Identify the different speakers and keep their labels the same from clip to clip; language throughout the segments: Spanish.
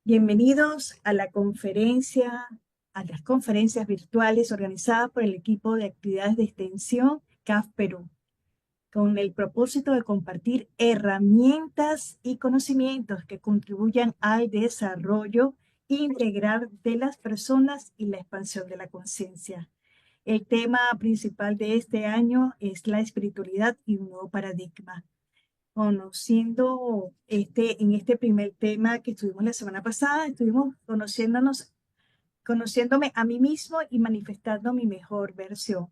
Speaker 1: Bienvenidos a la conferencia, a las conferencias virtuales organizadas por el equipo de actividades de extensión CAF Perú, con el propósito de compartir herramientas y conocimientos que contribuyan al desarrollo integral de las personas y la expansión de la conciencia. El tema principal de este año es la espiritualidad y un nuevo paradigma. Conociendo en este primer tema que estuvimos la semana pasada, estuvimos conociéndome a mí mismo y manifestando mi mejor versión.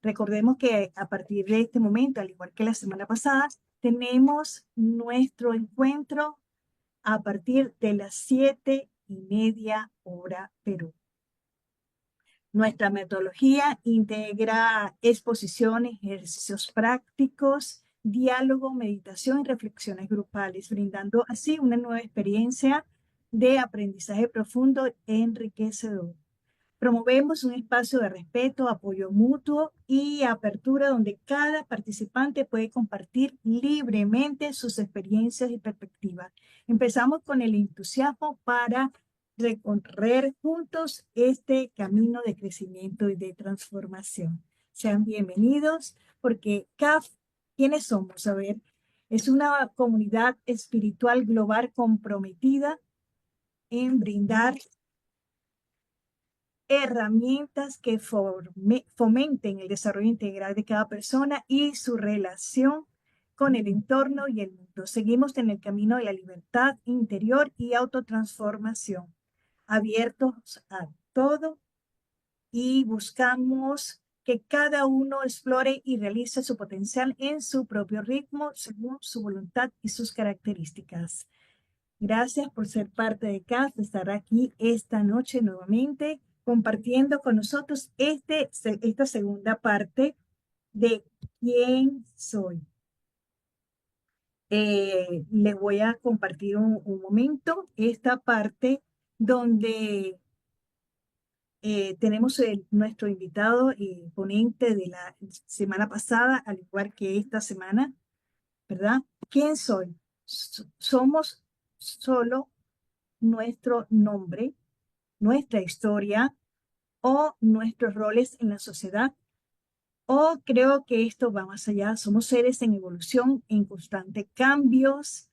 Speaker 1: Recordemos que a partir de este momento, al igual que la semana pasada, tenemos nuestro encuentro a partir de las 7:30 hora Perú. Nuestra metodología integra exposiciones, ejercicios prácticos, diálogo, meditación y reflexiones grupales, brindando así una nueva experiencia de aprendizaje profundo e enriquecedor. Promovemos un espacio de respeto, apoyo mutuo y apertura donde cada participante puede compartir libremente sus experiencias y perspectivas. Empezamos con el entusiasmo para recorrer juntos este camino de crecimiento y de transformación. Sean bienvenidos porque CAF, ¿quiénes somos? A ver, es una comunidad espiritual global comprometida en brindar herramientas que fomenten el desarrollo integral de cada persona y su relación con el entorno y el mundo. Seguimos en el camino de la libertad interior y autotransformación, abiertos a todo y buscamos que cada uno explore y realice su potencial en su propio ritmo, según su voluntad y sus características. Gracias por ser parte de CAF, de estar aquí esta noche nuevamente compartiendo con nosotros esta segunda parte de quién soy. Les voy a compartir un momento esta parte donde tenemos nuestro invitado y ponente de la semana pasada, al igual que esta semana, ¿verdad? ¿Quién soy? Somos solo nuestro nombre, nuestra historia o nuestros roles en la sociedad. O creo que esto va más allá. Somos seres en evolución, en constante cambios,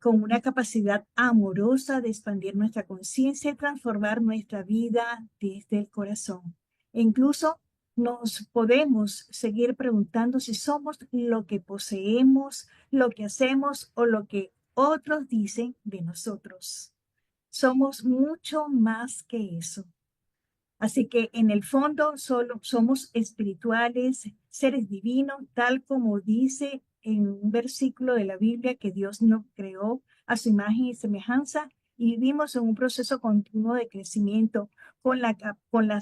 Speaker 1: con una capacidad amorosa de expandir nuestra conciencia y transformar nuestra vida desde el corazón. E incluso nos podemos seguir preguntando si somos lo que poseemos, lo que hacemos o lo que otros dicen de nosotros. Somos mucho más que eso. Así que en el fondo solo somos espirituales, seres divinos, tal como dice en un versículo de la Biblia que Dios nos creó a su imagen y semejanza y vivimos en un proceso continuo de crecimiento con la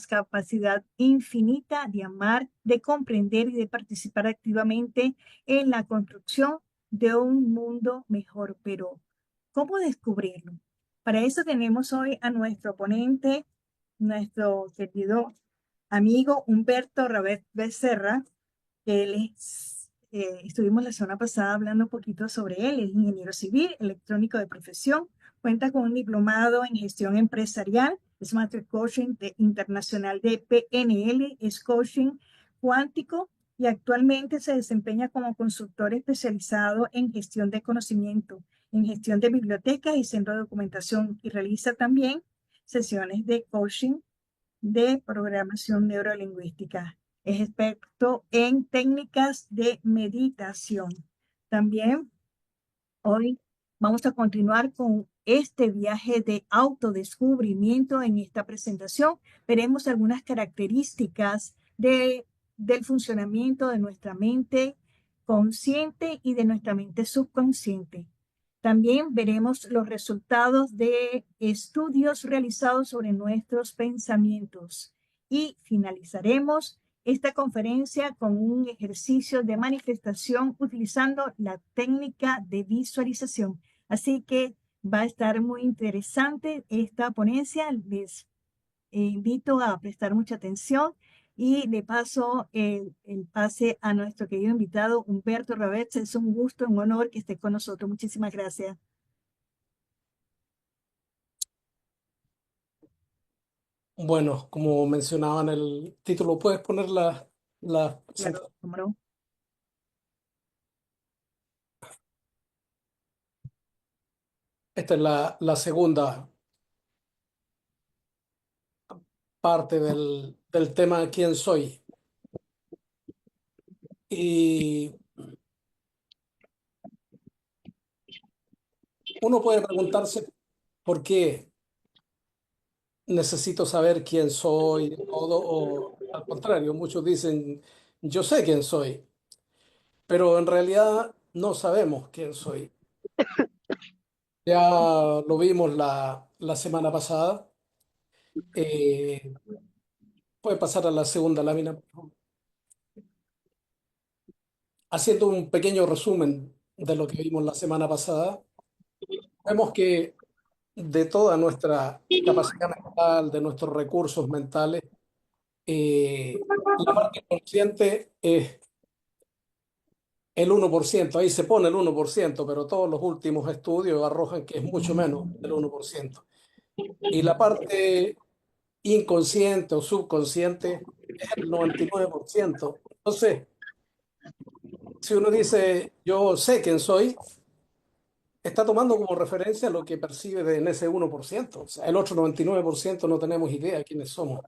Speaker 1: capacidad infinita de amar, de comprender y de participar activamente en la construcción de un mundo mejor. Pero, ¿cómo descubrirlo? Para eso tenemos hoy a nuestro ponente, nuestro querido amigo Humberto Rabet Becerra, que estuvimos la semana pasada hablando un poquito sobre él. Es ingeniero civil, electrónico de profesión, cuenta con un diplomado en gestión empresarial, es Master Coaching Internacional de PNL, es coaching cuántico y actualmente se desempeña como consultor especializado en gestión de conocimiento, en gestión de bibliotecas y centro de documentación y realiza también sesiones de coaching de programación neurolingüística. Es experto en técnicas de meditación. También hoy vamos a continuar con este viaje de autodescubrimiento. En esta presentación veremos algunas características del funcionamiento de nuestra mente consciente y de nuestra mente subconsciente. También veremos los resultados de estudios realizados sobre nuestros pensamientos y finalizaremos esta conferencia con un ejercicio de manifestación utilizando la técnica de visualización. Así que va a estar muy interesante esta ponencia. Les invito a prestar mucha atención Y le paso el pase a nuestro querido invitado Humberto Ravez. Es un gusto, un honor que esté con nosotros. Muchísimas gracias.
Speaker 2: Bueno, como mencionaba en el título, ¿puedes poner la
Speaker 1: Claro,
Speaker 2: presentación?
Speaker 1: cómo no.
Speaker 2: Esta es la segunda parte del tema ¿Quién soy? Y uno puede preguntarse por qué necesito saber quién soy, de todo, o al contrario, muchos dicen, yo sé quién soy, pero en realidad no sabemos quién soy. Ya lo vimos la semana pasada. Eh, Puede pasar a la segunda lámina. Haciendo un pequeño resumen de lo que vimos la semana pasada, vemos que de toda nuestra capacidad mental, de nuestros recursos mentales, la parte consciente es el 1%. Ahí se pone el 1%, pero todos los últimos estudios arrojan que es mucho menos del 1%. Y la parte inconsciente o subconsciente es el 99%. Entonces, si uno dice, yo sé quién soy, está tomando como referencia lo que percibe en ese 1%. O sea, el otro 99% no tenemos idea de quiénes somos.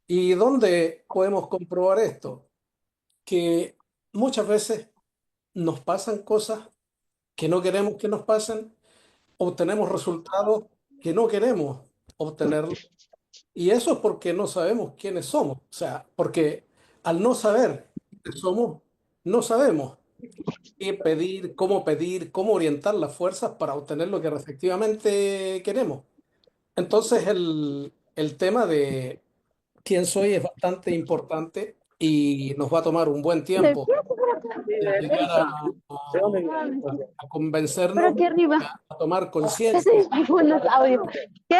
Speaker 2: ¿Y dónde podemos comprobar esto? Que muchas veces nos pasan cosas que no queremos que nos pasen, obtenemos resultados que no queremos obtener, y eso es porque no sabemos quiénes somos. O sea, porque al no saber quiénes somos, no sabemos qué pedir, cómo orientar las fuerzas para obtener lo que efectivamente queremos. Entonces el tema de quién soy es bastante importante y nos va a tomar un buen tiempo en llegar a
Speaker 3: Pero
Speaker 2: convencernos,
Speaker 3: aquí arriba,
Speaker 2: a tomar
Speaker 3: ese
Speaker 2: conciencia.
Speaker 3: es muy buenos audios. ¿Qué?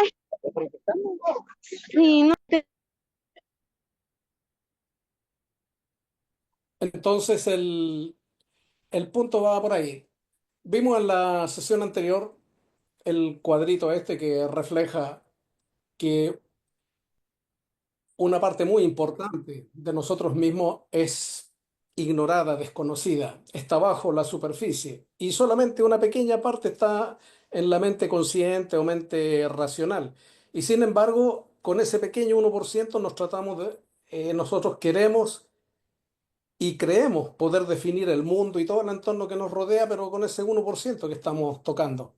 Speaker 3: Sí, no te...
Speaker 2: Entonces el punto va por ahí. Vimos en la sesión anterior el cuadrito este que refleja que una parte muy importante de nosotros mismos es ignorada, desconocida, está bajo la superficie y solamente una pequeña parte está en la mente consciente o mente racional. Y sin embargo, con ese pequeño 1% nos tratamos nosotros queremos y creemos poder definir el mundo y todo el entorno que nos rodea, pero con ese 1% que estamos tocando.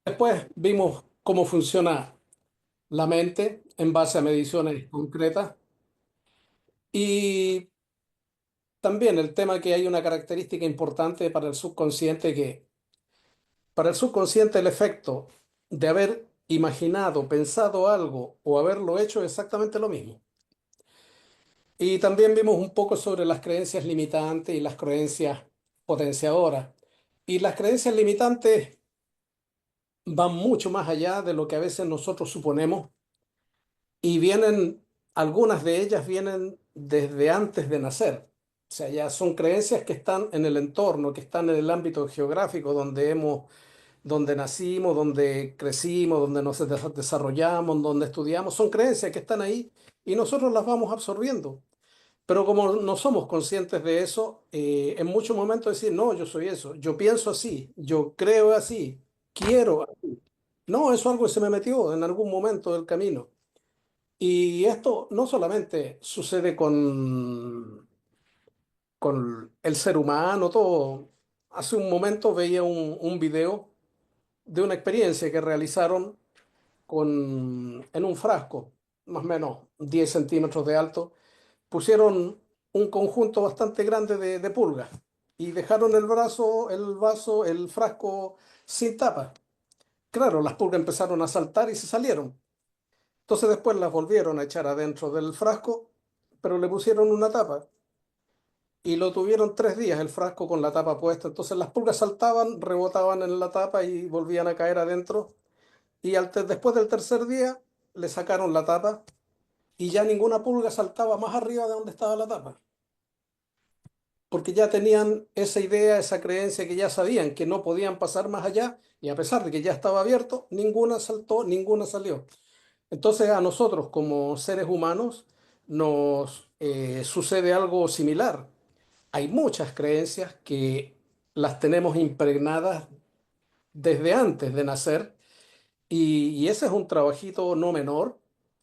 Speaker 2: Después vimos cómo funciona la mente en base a mediciones concretas. Y también el tema que hay una característica importante para el subconsciente, que para el subconsciente el efecto de haber imaginado, pensado algo o haberlo hecho es exactamente lo mismo. Y también vimos un poco sobre las creencias limitantes y las creencias potenciadoras. Y las creencias limitantes van mucho más allá de lo que a veces nosotros suponemos y vienen, algunas de ellas vienen desde antes de nacer. O sea, ya son creencias que están en el entorno, que están en el ámbito geográfico donde nacimos, donde crecimos, donde nos desarrollamos, donde estudiamos. Son creencias que están ahí y nosotros las vamos absorbiendo. Pero como no somos conscientes de eso, en muchos momentos decir, no, yo soy eso, yo pienso así, yo creo así, quiero. No, eso es algo que se me metió en algún momento del camino. Y esto no solamente sucede con el ser humano, todo. Hace un momento veía un video de una experiencia que realizaron en un frasco, más o menos 10 centímetros de alto. Pusieron un conjunto bastante grande de pulgas y dejaron el frasco sin tapa. Claro, las pulgas empezaron a saltar y se salieron. Entonces después las volvieron a echar adentro del frasco, pero le pusieron una tapa y lo tuvieron 3 días el frasco con la tapa puesta. Entonces las pulgas saltaban, rebotaban en la tapa y volvían a caer adentro. Y después del tercer día le sacaron la tapa y ya ninguna pulga saltaba más arriba de donde estaba la tapa, porque ya tenían esa idea, esa creencia que ya sabían que no podían pasar más allá, y a pesar de que ya estaba abierto, ninguna saltó, ninguna salió. Entonces a nosotros como seres humanos nos sucede algo similar. Hay muchas creencias que las tenemos impregnadas desde antes de nacer y ese es un trabajito no menor,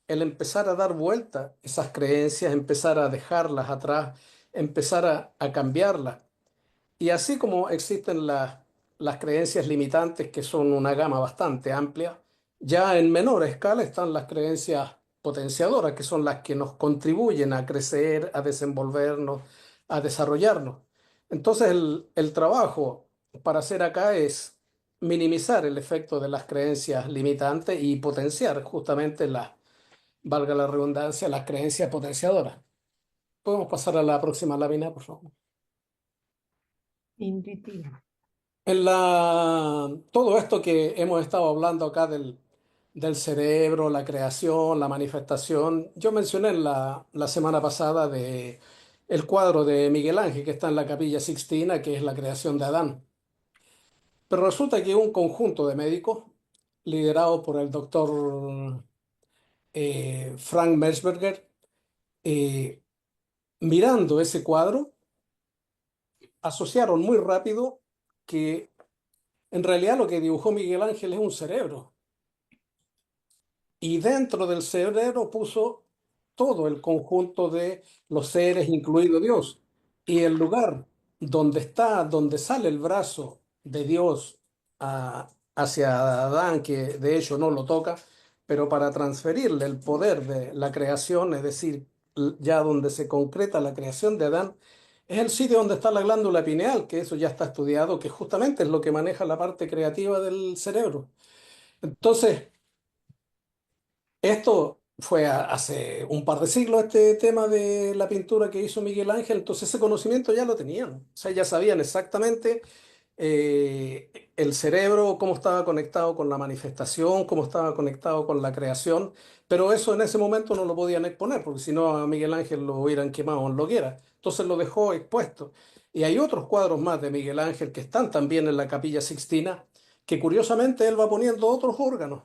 Speaker 2: el empezar a dar vuelta esas creencias, empezar a dejarlas atrás, empezar a cambiarlas. Y así como existen las creencias limitantes, que son una gama bastante amplia, ya en menor escala están las creencias potenciadoras, que son las que nos contribuyen a crecer, a desenvolvernos, a desarrollarnos. Entonces el trabajo para hacer acá es minimizar el efecto de las creencias limitantes y potenciar justamente las, valga la redundancia, las creencias potenciadoras. Podemos pasar a la próxima lámina, por favor.
Speaker 1: Intuitivo.
Speaker 2: Todo esto que hemos estado hablando acá del cerebro, la creación, la manifestación, yo mencioné en la semana pasada el cuadro de Miguel Ángel que está en la Capilla Sixtina, que es la creación de Adán. Pero resulta que un conjunto de médicos, liderado por el doctor Frank Metzberger, eh, mirando ese cuadro, asociaron muy rápido que en realidad lo que dibujó Miguel Ángel es un cerebro. Y dentro del cerebro puso todo el conjunto de los seres, incluido Dios. Y el lugar donde está, donde sale el brazo de Dios hacia Adán, que de hecho no lo toca, pero para transferirle el poder de la creación, es decir, ya donde se concreta la creación de Adán, es el sitio donde está la glándula pineal, que eso ya está estudiado, que justamente es lo que maneja la parte creativa del cerebro. Entonces, esto fue hace un par de siglos, este tema de la pintura que hizo Miguel Ángel, entonces ese conocimiento ya lo tenían, o sea, ya sabían exactamente el cerebro, cómo estaba conectado con la manifestación, cómo estaba conectado con la creación, pero eso en ese momento no lo podían exponer, porque si no a Miguel Ángel lo hubieran quemado en lo que era, entonces lo dejó expuesto. Y hay otros cuadros más de Miguel Ángel que están también en la Capilla Sixtina, que curiosamente él va poniendo otros órganos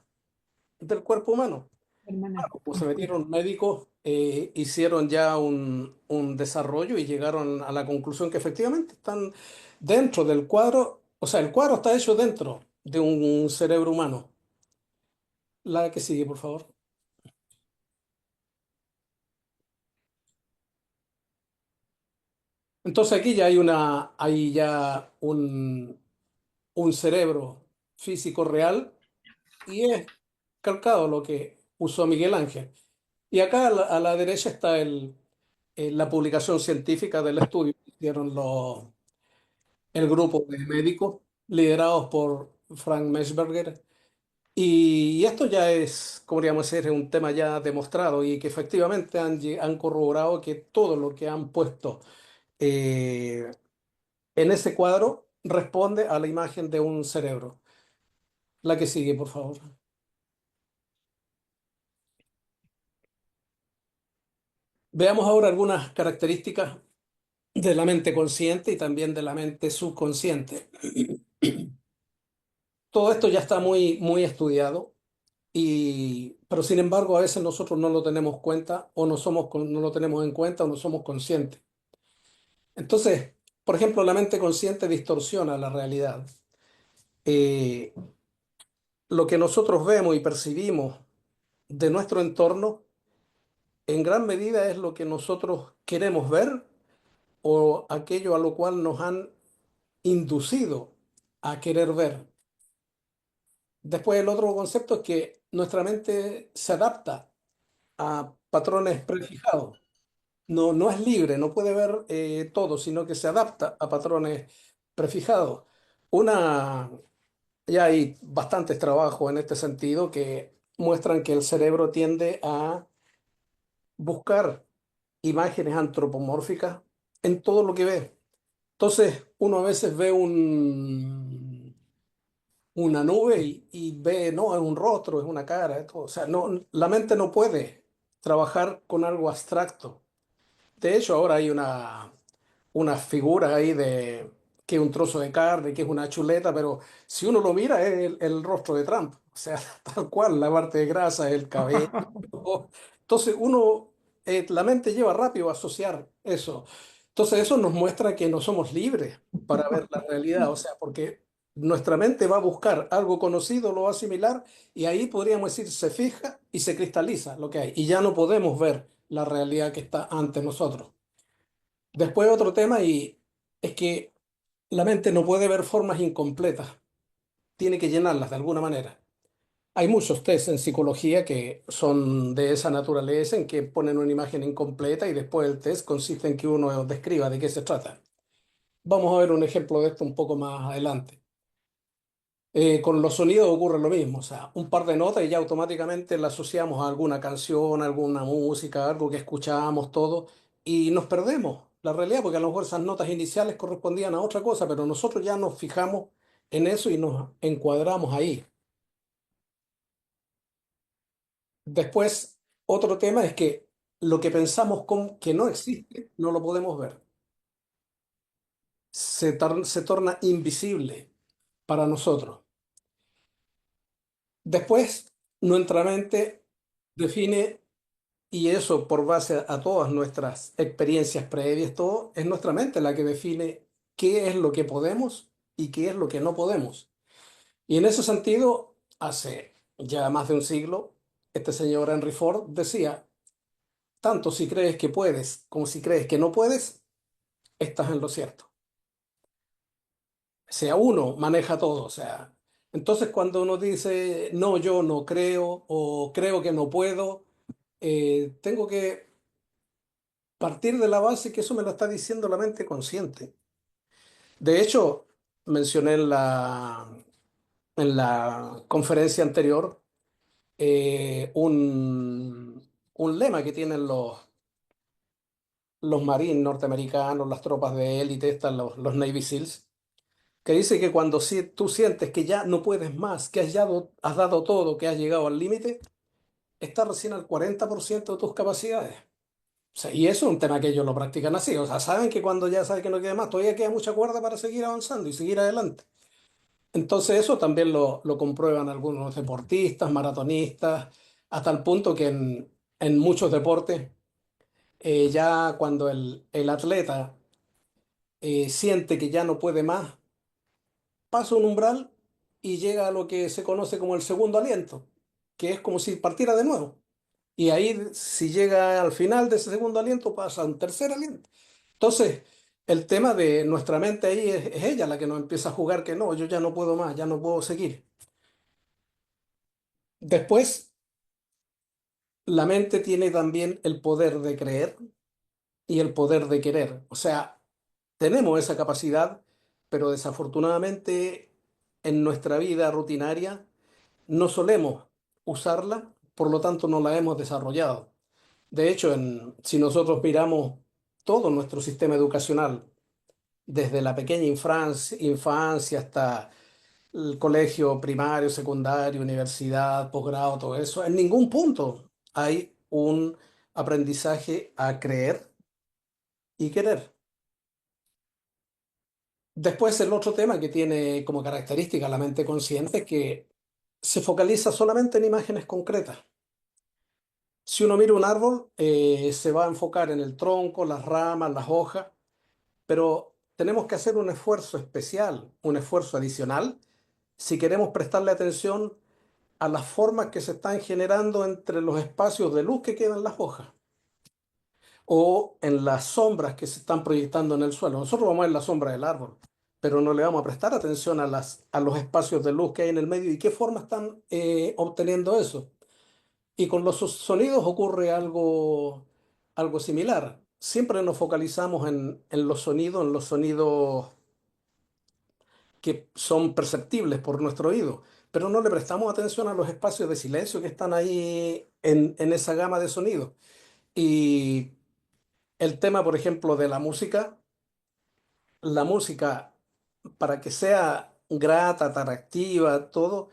Speaker 2: del cuerpo humano.
Speaker 1: Hermana.
Speaker 2: Como se metieron médicos, hicieron ya un desarrollo y llegaron a la conclusión que efectivamente están dentro del cuadro, o sea, el cuadro está hecho dentro de un cerebro humano. La que sigue, por favor. Entonces aquí ya hay ya un cerebro físico real y es calcado lo que usó Miguel Ángel. Y acá a la derecha está la publicación científica del estudio que hicieron el grupo de médicos liderados por Frank Meshberger. Y esto ya es, como podríamos decir, un tema ya demostrado y que efectivamente han corroborado que todo lo que han puesto eh, en ese cuadro responde a la imagen de un cerebro. La que sigue, por favor. Veamos ahora algunas características de la mente consciente y también de la mente subconsciente. Todo esto ya está muy, muy estudiado. Pero sin embargo, a veces nosotros no lo tenemos cuenta o no lo tenemos en cuenta o no somos conscientes. Entonces, por ejemplo, la mente consciente distorsiona la realidad. Eh, lo que nosotros vemos y percibimos de nuestro entorno, en gran medida es lo que nosotros queremos ver o aquello a lo cual nos han inducido a querer ver. Después, el otro concepto es que nuestra mente se adapta a patrones prefijados. No, no es libre, no puede ver todo, sino que se adapta a patrones prefijados. Una, ya hay bastantes trabajos en este sentido que muestran que el cerebro tiende a buscar imágenes antropomórficas en todo lo que ve. Entonces, uno a veces ve una nube y ve, no, es un rostro, es una cara, es todo. O sea, no, la mente no puede. trabajar con algo abstracto. De hecho, ahora hay una figura ahí de que es un trozo de carne, que es una chuleta, pero si uno lo mira es el rostro de Trump. O sea, tal cual, la parte de grasa, el cabello. Entonces uno, la mente lleva rápido a asociar eso. Entonces eso nos muestra que no somos libres para ver la realidad. O sea, porque nuestra mente va a buscar algo conocido, lo va a asimilar y ahí podríamos decir se fija y se cristaliza lo que hay. Y ya no podemos ver la realidad que está ante nosotros. Después otro tema y es que la mente no puede ver formas incompletas, tiene que llenarlas de alguna manera. Hay muchos test en psicología que son de esa naturaleza, en que ponen una imagen incompleta y después el test consiste en que uno describa de qué se trata. Vamos a ver un ejemplo de esto un poco más adelante. Con los sonidos ocurre lo mismo, o sea, un par de notas y ya automáticamente la asociamos a alguna canción, alguna música, algo que escuchamos, todo, y nos perdemos la realidad, porque a lo mejor esas notas iniciales correspondían a otra cosa, pero nosotros ya nos fijamos en eso y nos encuadramos ahí. Después, otro tema es que lo que pensamos que no existe, no lo podemos ver. Se torna invisible para nosotros. Después, nuestra mente define. Y eso por base a todas nuestras experiencias previas, todo, es nuestra mente la que define qué es lo que podemos y qué es lo que no podemos. Y en ese sentido, hace ya más de un siglo, este señor Henry Ford decía, tanto si crees que puedes como si crees que no puedes, estás en lo cierto. O sea, uno maneja todo, o sea. Entonces cuando uno dice, no, yo no creo o creo que no puedo, tengo que partir de la base que eso me lo está diciendo la mente consciente. De hecho, mencioné en la conferencia anterior un lema que tienen los marines norteamericanos, las tropas de élite, estas, los Navy SEALs, que dice que cuando tú sientes que ya no puedes más, que has dado todo, que has llegado al límite, estás recién al 40% de tus capacidades. O sea, y eso es un tema que ellos lo practican así. O sea, saben que cuando ya saben que no queda más, todavía queda mucha cuerda para seguir avanzando y seguir adelante. Entonces eso también lo comprueban algunos deportistas, maratonistas, hasta el punto que en muchos deportes, ya cuando el atleta siente que ya no puede más, pasa un umbral y llega a lo que se conoce como el segundo aliento, que es como si partiera de nuevo. Y ahí, si llega al final de ese segundo aliento, pasa a un tercer aliento. Entonces, el tema de nuestra mente ahí es ella la que nos empieza a jugar que no, yo ya no puedo más, ya no puedo seguir. Después, la mente tiene también el poder de creer y el poder de querer. O sea, tenemos esa capacidad, pero desafortunadamente en nuestra vida rutinaria no solemos usarla, por lo tanto no la hemos desarrollado. De hecho, si nosotros miramos todo nuestro sistema educacional, desde la pequeña infancia hasta el colegio primario, secundario, universidad, posgrado, todo eso, en ningún punto hay un aprendizaje a creer y querer. Después, el otro tema que tiene como característica la mente consciente es que se focaliza solamente en imágenes concretas. Si uno mira un árbol, se va a enfocar en el tronco, las ramas, las hojas, pero tenemos que hacer un esfuerzo especial, un esfuerzo adicional, si queremos prestarle atención a las formas que se están generando entre los espacios de luz que quedan en las hojas o en las sombras que se están proyectando en el suelo. Nosotros vamos a ver la sombra del árbol, pero no le vamos a prestar atención a los espacios de luz que hay en el medio y qué forma están obteniendo eso. Y con los sonidos ocurre algo similar. Siempre nos focalizamos en los sonidos que son perceptibles por nuestro oído, pero no le prestamos atención a los espacios de silencio que están ahí en esa gama de sonidos. Y el tema, por ejemplo, de la música, para que sea grata, atractiva, todo,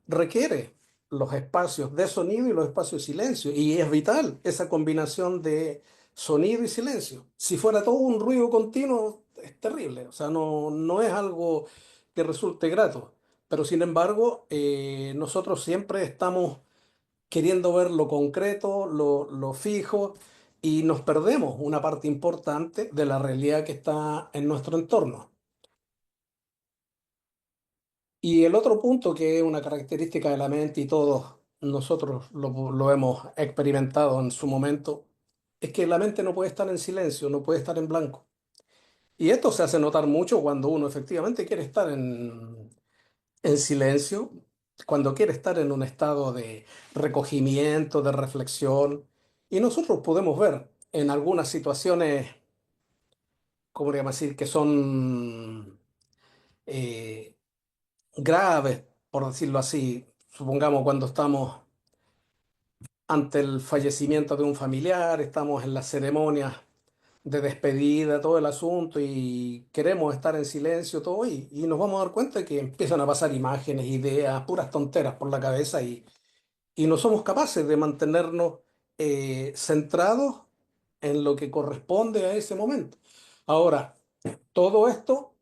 Speaker 2: requiere los espacios de sonido y los espacios de silencio. Y es vital esa combinación de sonido y silencio. Si fuera todo un ruido continuo, es terrible. O sea, no es algo que resulte grato. Pero sin embargo, nosotros siempre estamos queriendo ver lo concreto, lo fijo, y nos perdemos una parte importante de la realidad que está en nuestro entorno. Y el otro punto que es una característica de la mente y todos nosotros lo hemos experimentado en su momento, es que la mente no puede estar en silencio, no puede estar en blanco. Y esto se hace notar mucho cuando uno efectivamente quiere estar en silencio, cuando quiere estar en un estado de recogimiento, de reflexión. Y nosotros podemos ver en algunas situaciones, ¿cómo le llamo decir?, que son eh, graves, por decirlo así. Supongamos cuando estamos ante el fallecimiento de un familiar, estamos en las ceremonias de despedida, todo el asunto, y queremos estar en silencio, todo, y nos vamos a dar cuenta de que empiezan a pasar imágenes, ideas, puras tonteras por la cabeza, y no somos capaces de mantenernos centrados en lo que corresponde a ese momento. Ahora, todo esto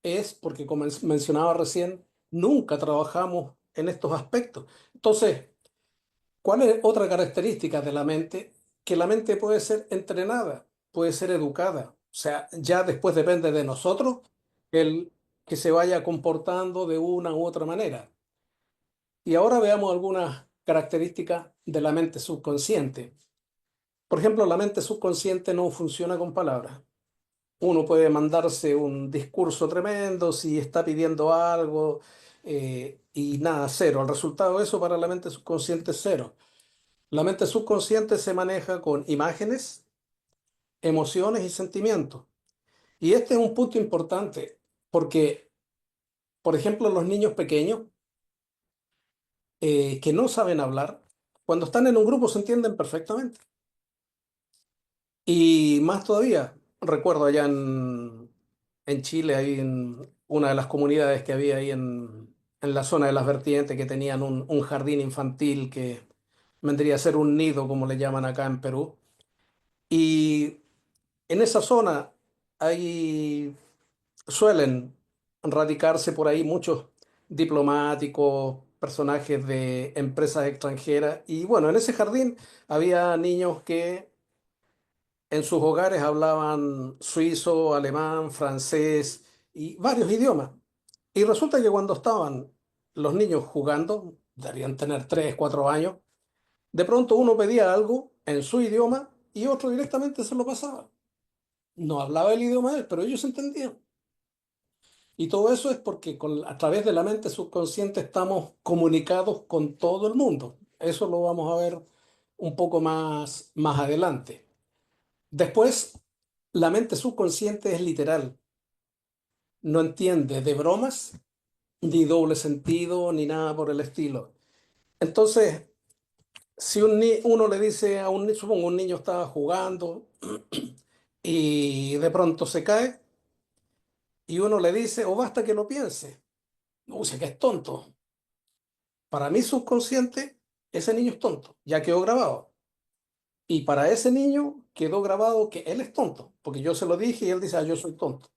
Speaker 2: es porque, como mencionaba recién, nunca trabajamos en estos aspectos. Entonces, ¿cuál es otra característica de la mente? Que la mente puede ser entrenada, puede ser educada. O sea, ya después depende de nosotros el que se vaya comportando de una u otra manera. Y ahora veamos algunas características de la mente subconsciente. Por ejemplo, la mente subconsciente no funciona con palabras. Uno puede mandarse un discurso tremendo si está pidiendo algo, y nada, cero. El resultado de eso para la mente subconsciente es cero. La mente subconsciente se maneja con imágenes, emociones y sentimientos. Y este es un punto importante porque, por ejemplo, los niños pequeños que no saben hablar, cuando están en un grupo se entienden perfectamente. Y más todavía, recuerdo allá en Chile, ahí en una de las comunidades que había ahí en la zona de las vertientes, que tenían un jardín infantil que vendría a ser un nido, como le llaman acá en Perú. Y en esa zona ahí suelen radicarse por ahí muchos diplomáticos, personajes de empresas extranjeras. Y bueno, en ese jardín había niños que en sus hogares hablaban suizo, alemán, francés y varios idiomas. Y resulta que cuando estaban los niños jugando, deberían tener 3, 4 años, de pronto uno pedía algo en su idioma y otro directamente se lo pasaba. No hablaba el idioma de él, pero ellos entendían. Y todo eso es porque a través de la mente subconsciente estamos comunicados con todo el mundo. Eso lo vamos a ver un poco más adelante. Después, la mente subconsciente es literal. No entiende de bromas, ni doble sentido, ni nada por el estilo. Entonces, si uno le dice a supongo un niño estaba jugando y de pronto se cae, y uno le dice, o basta que lo piense. No, sé que es tonto. Para mi subconsciente, ese niño es tonto, ya quedó grabado. Y para ese niño quedó grabado que él es tonto, porque yo se lo dije y él dice, yo soy tonto.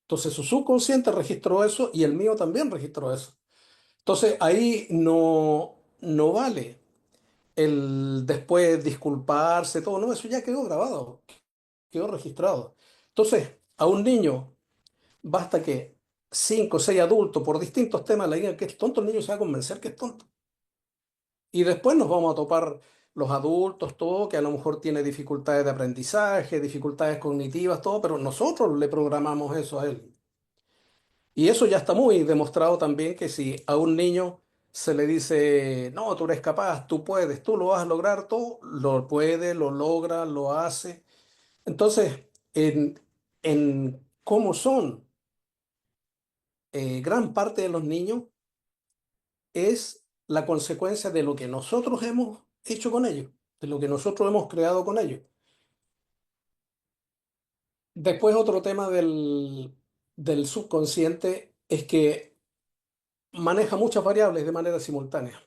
Speaker 2: Entonces su subconsciente registró eso y el mío también registró eso. Entonces ahí no vale el después disculparse, todo, no, eso ya quedó grabado, quedó registrado. Entonces, a un niño basta que 5 o 6 adultos por distintos temas le digan que es tonto, el niño se va a convencer que es tonto. Y después nos vamos a topar los adultos, todo, que a lo mejor tiene dificultades de aprendizaje, dificultades cognitivas, todo, pero nosotros le programamos eso a él. Y eso ya está muy demostrado también que si a un niño se le dice, no, tú eres capaz, tú puedes, tú lo vas a lograr, todo, lo puede, lo logra, lo hace. Entonces, en cómo son gran parte de los niños es la consecuencia de lo que nosotros hemos hecho con ellos, de lo que nosotros hemos creado con ellos. Después otro tema del subconsciente es que maneja muchas variables de manera simultánea.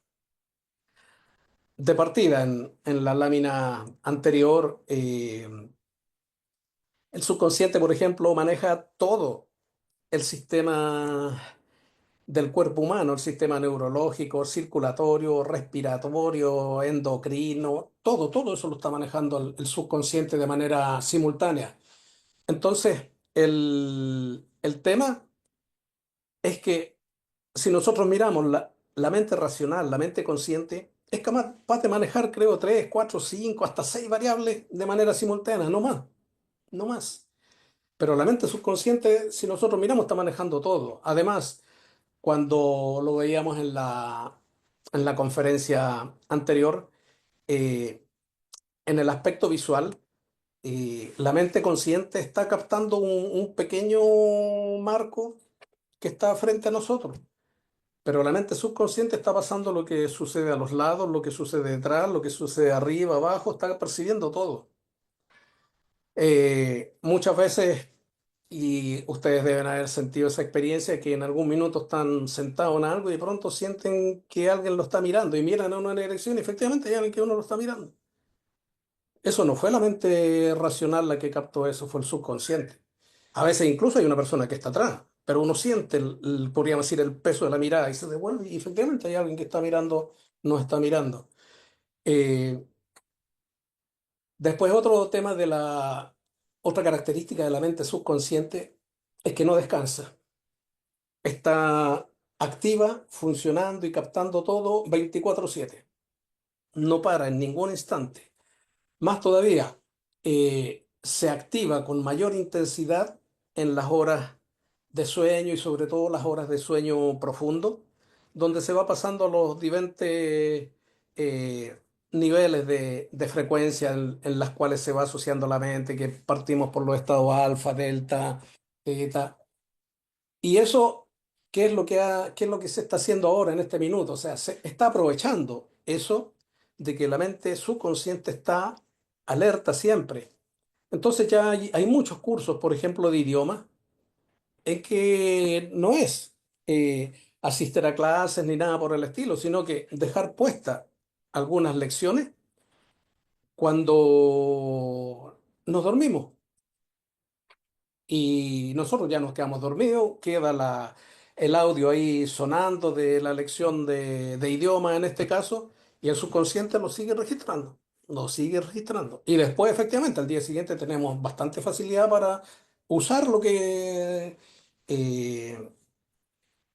Speaker 2: de partida, en la lámina anterior, el subconsciente, por ejemplo, maneja todo el sistema del cuerpo humano, el sistema neurológico, circulatorio, respiratorio, endocrino, todo eso lo está manejando el subconsciente de manera simultánea. Entonces, el tema es que si nosotros miramos la mente racional, la mente consciente, es capaz de manejar, creo, tres, cuatro, cinco, hasta seis variables de manera simultánea, no más, no más. Pero la mente subconsciente, si nosotros miramos, está manejando todo. Además, cuando lo veíamos en la conferencia anterior, eh, en el aspecto visual, la mente consciente está captando un pequeño marco que está frente a nosotros. Pero la mente subconsciente está pasando lo que sucede a los lados, lo que sucede detrás, lo que sucede arriba, abajo, está percibiendo todo. Muchas veces, y ustedes deben haber sentido esa experiencia, que en algún minuto están sentados en algo y de pronto sienten que alguien lo está mirando y miran a una dirección y efectivamente hay alguien que uno lo está mirando. Eso no fue la mente racional la que captó eso, fue el subconsciente. A veces incluso hay una persona que está atrás, pero uno siente, podríamos decir, el peso de la mirada y se devuelve y efectivamente hay alguien que está mirando, nos está mirando. Eh, Después otro tema otra característica de la mente subconsciente es que no descansa. Está activa, funcionando y captando todo 24/7. No para en ningún instante. Más todavía, se activa con mayor intensidad en las horas de sueño y sobre todo las horas de sueño profundo, donde se va pasando los diferentes niveles de frecuencia en las cuales se va asociando la mente, que partimos por los estados alfa, delta, teta. Y eso, qué es lo que se está haciendo ahora en este minuto? O sea, se está aprovechando eso de que la mente subconsciente está alerta siempre. Entonces ya hay muchos cursos, por ejemplo, de idioma, en que no es asistir a clases ni nada por el estilo, sino que dejar puestas algunas lecciones cuando nos dormimos. Y nosotros ya nos quedamos dormidos, queda el audio ahí sonando de la lección de idioma en este caso, y el subconsciente lo sigue registrando, lo sigue registrando. Y después, efectivamente, al día siguiente tenemos bastante facilidad para usar lo que eh,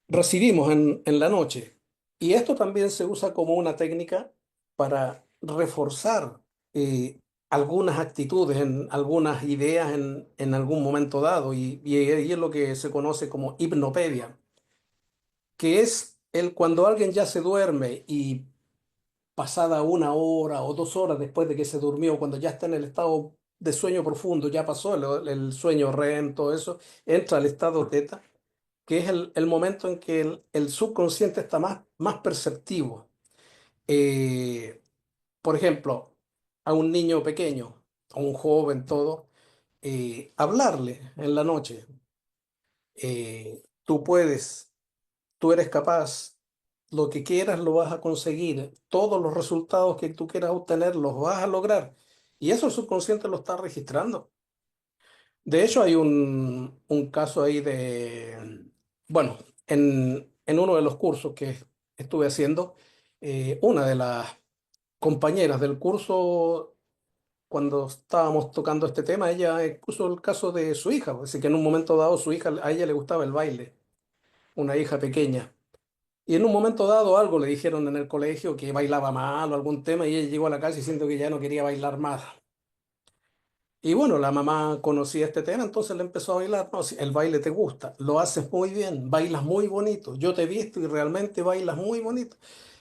Speaker 2: recibimos en la noche. Y esto también se usa como una técnica para reforzar algunas actitudes, algunas ideas en algún momento dado. Y es lo que se conoce como hipnopedia, que es cuando alguien ya se duerme y pasada una hora o 2 horas después de que se durmió, cuando ya está en el estado de sueño profundo, ya pasó el sueño REM, todo eso, entra al estado teta, que es el momento en que el subconsciente está más perceptivo. Eh, por ejemplo, a un niño pequeño, a un joven, todo, hablarle en la noche. Tú puedes, tú eres capaz, lo que quieras lo vas a conseguir, todos los resultados que tú quieras obtener los vas a lograr. Y eso el subconsciente lo está registrando. De hecho, hay un caso ahí bueno, en uno de los cursos que estuve haciendo, una de las compañeras del curso, cuando estábamos tocando este tema, ella expuso el caso de su hija, así que en un momento dado su hija, a ella le gustaba el baile, una hija pequeña. Y en un momento dado algo le dijeron en el colegio que bailaba mal o algún tema y ella llegó a la casa y siento que ya no quería bailar más. Y bueno, la mamá conocía este tema, entonces le empezó a bailar. No, si el baile te gusta, lo haces muy bien, bailas muy bonito. Yo te he visto y realmente bailas muy bonito.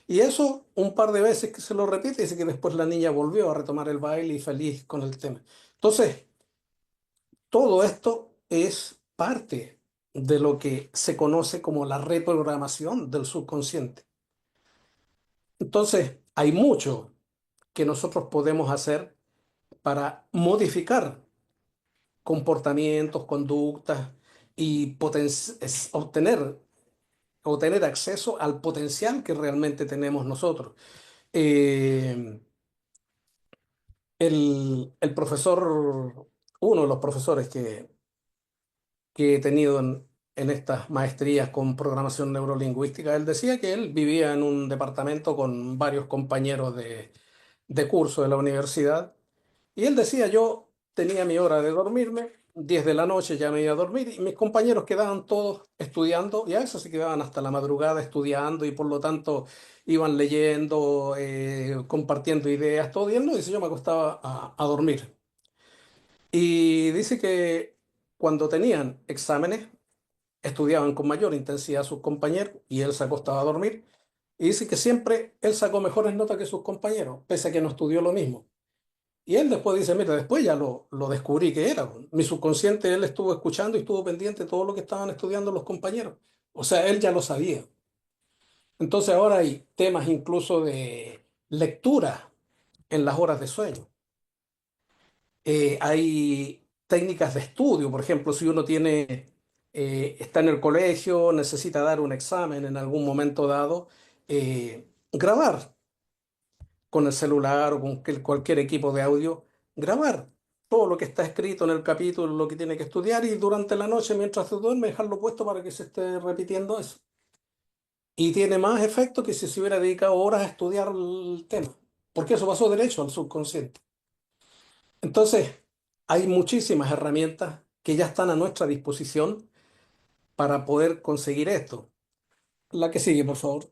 Speaker 2: Y eso un par de veces que se lo repite, dice que después la niña volvió a retomar el baile y feliz con el tema. Entonces, todo esto es parte de lo que se conoce como la reprogramación del subconsciente. Entonces, hay mucho que nosotros podemos hacer para modificar comportamientos, conductas y obtener o tener acceso al potencial que realmente tenemos nosotros. eh, el profesor, uno de los profesores que he tenido en estas maestrías con programación neurolingüística, él decía que él vivía en un departamento con varios compañeros de curso de la universidad. Y él decía, yo tenía mi hora de dormirme, 10 de la noche ya me iba a dormir y mis compañeros quedaban todos estudiando y a veces se quedaban hasta la madrugada estudiando y por lo tanto iban leyendo, compartiendo ideas, todo. Y él no dice, yo me acostaba a dormir. Y dice que cuando tenían exámenes, estudiaban con mayor intensidad sus compañeros y él se acostaba a dormir. Y dice que siempre él sacó mejores notas que sus compañeros, pese a que no estudió lo mismo. Y él después dice, mira, después ya lo descubrí que era. Mi subconsciente, él estuvo escuchando y estuvo pendiente de todo lo que estaban estudiando los compañeros. O sea, él ya lo sabía. Entonces ahora hay temas incluso de lectura en las horas de sueño. Hay técnicas de estudio, por ejemplo, si uno está en el colegio, necesita dar un examen en algún momento dado, grabar con el celular o con cualquier equipo de audio, grabar todo lo que está escrito en el capítulo, lo que tiene que estudiar y durante la noche mientras se duerme dejarlo puesto para que se esté repitiendo eso. Y tiene más efecto que si se hubiera dedicado horas a estudiar el tema, porque eso pasó derecho al subconsciente. Entonces, hay muchísimas herramientas que ya están a nuestra disposición para poder conseguir esto. La que sigue, por favor.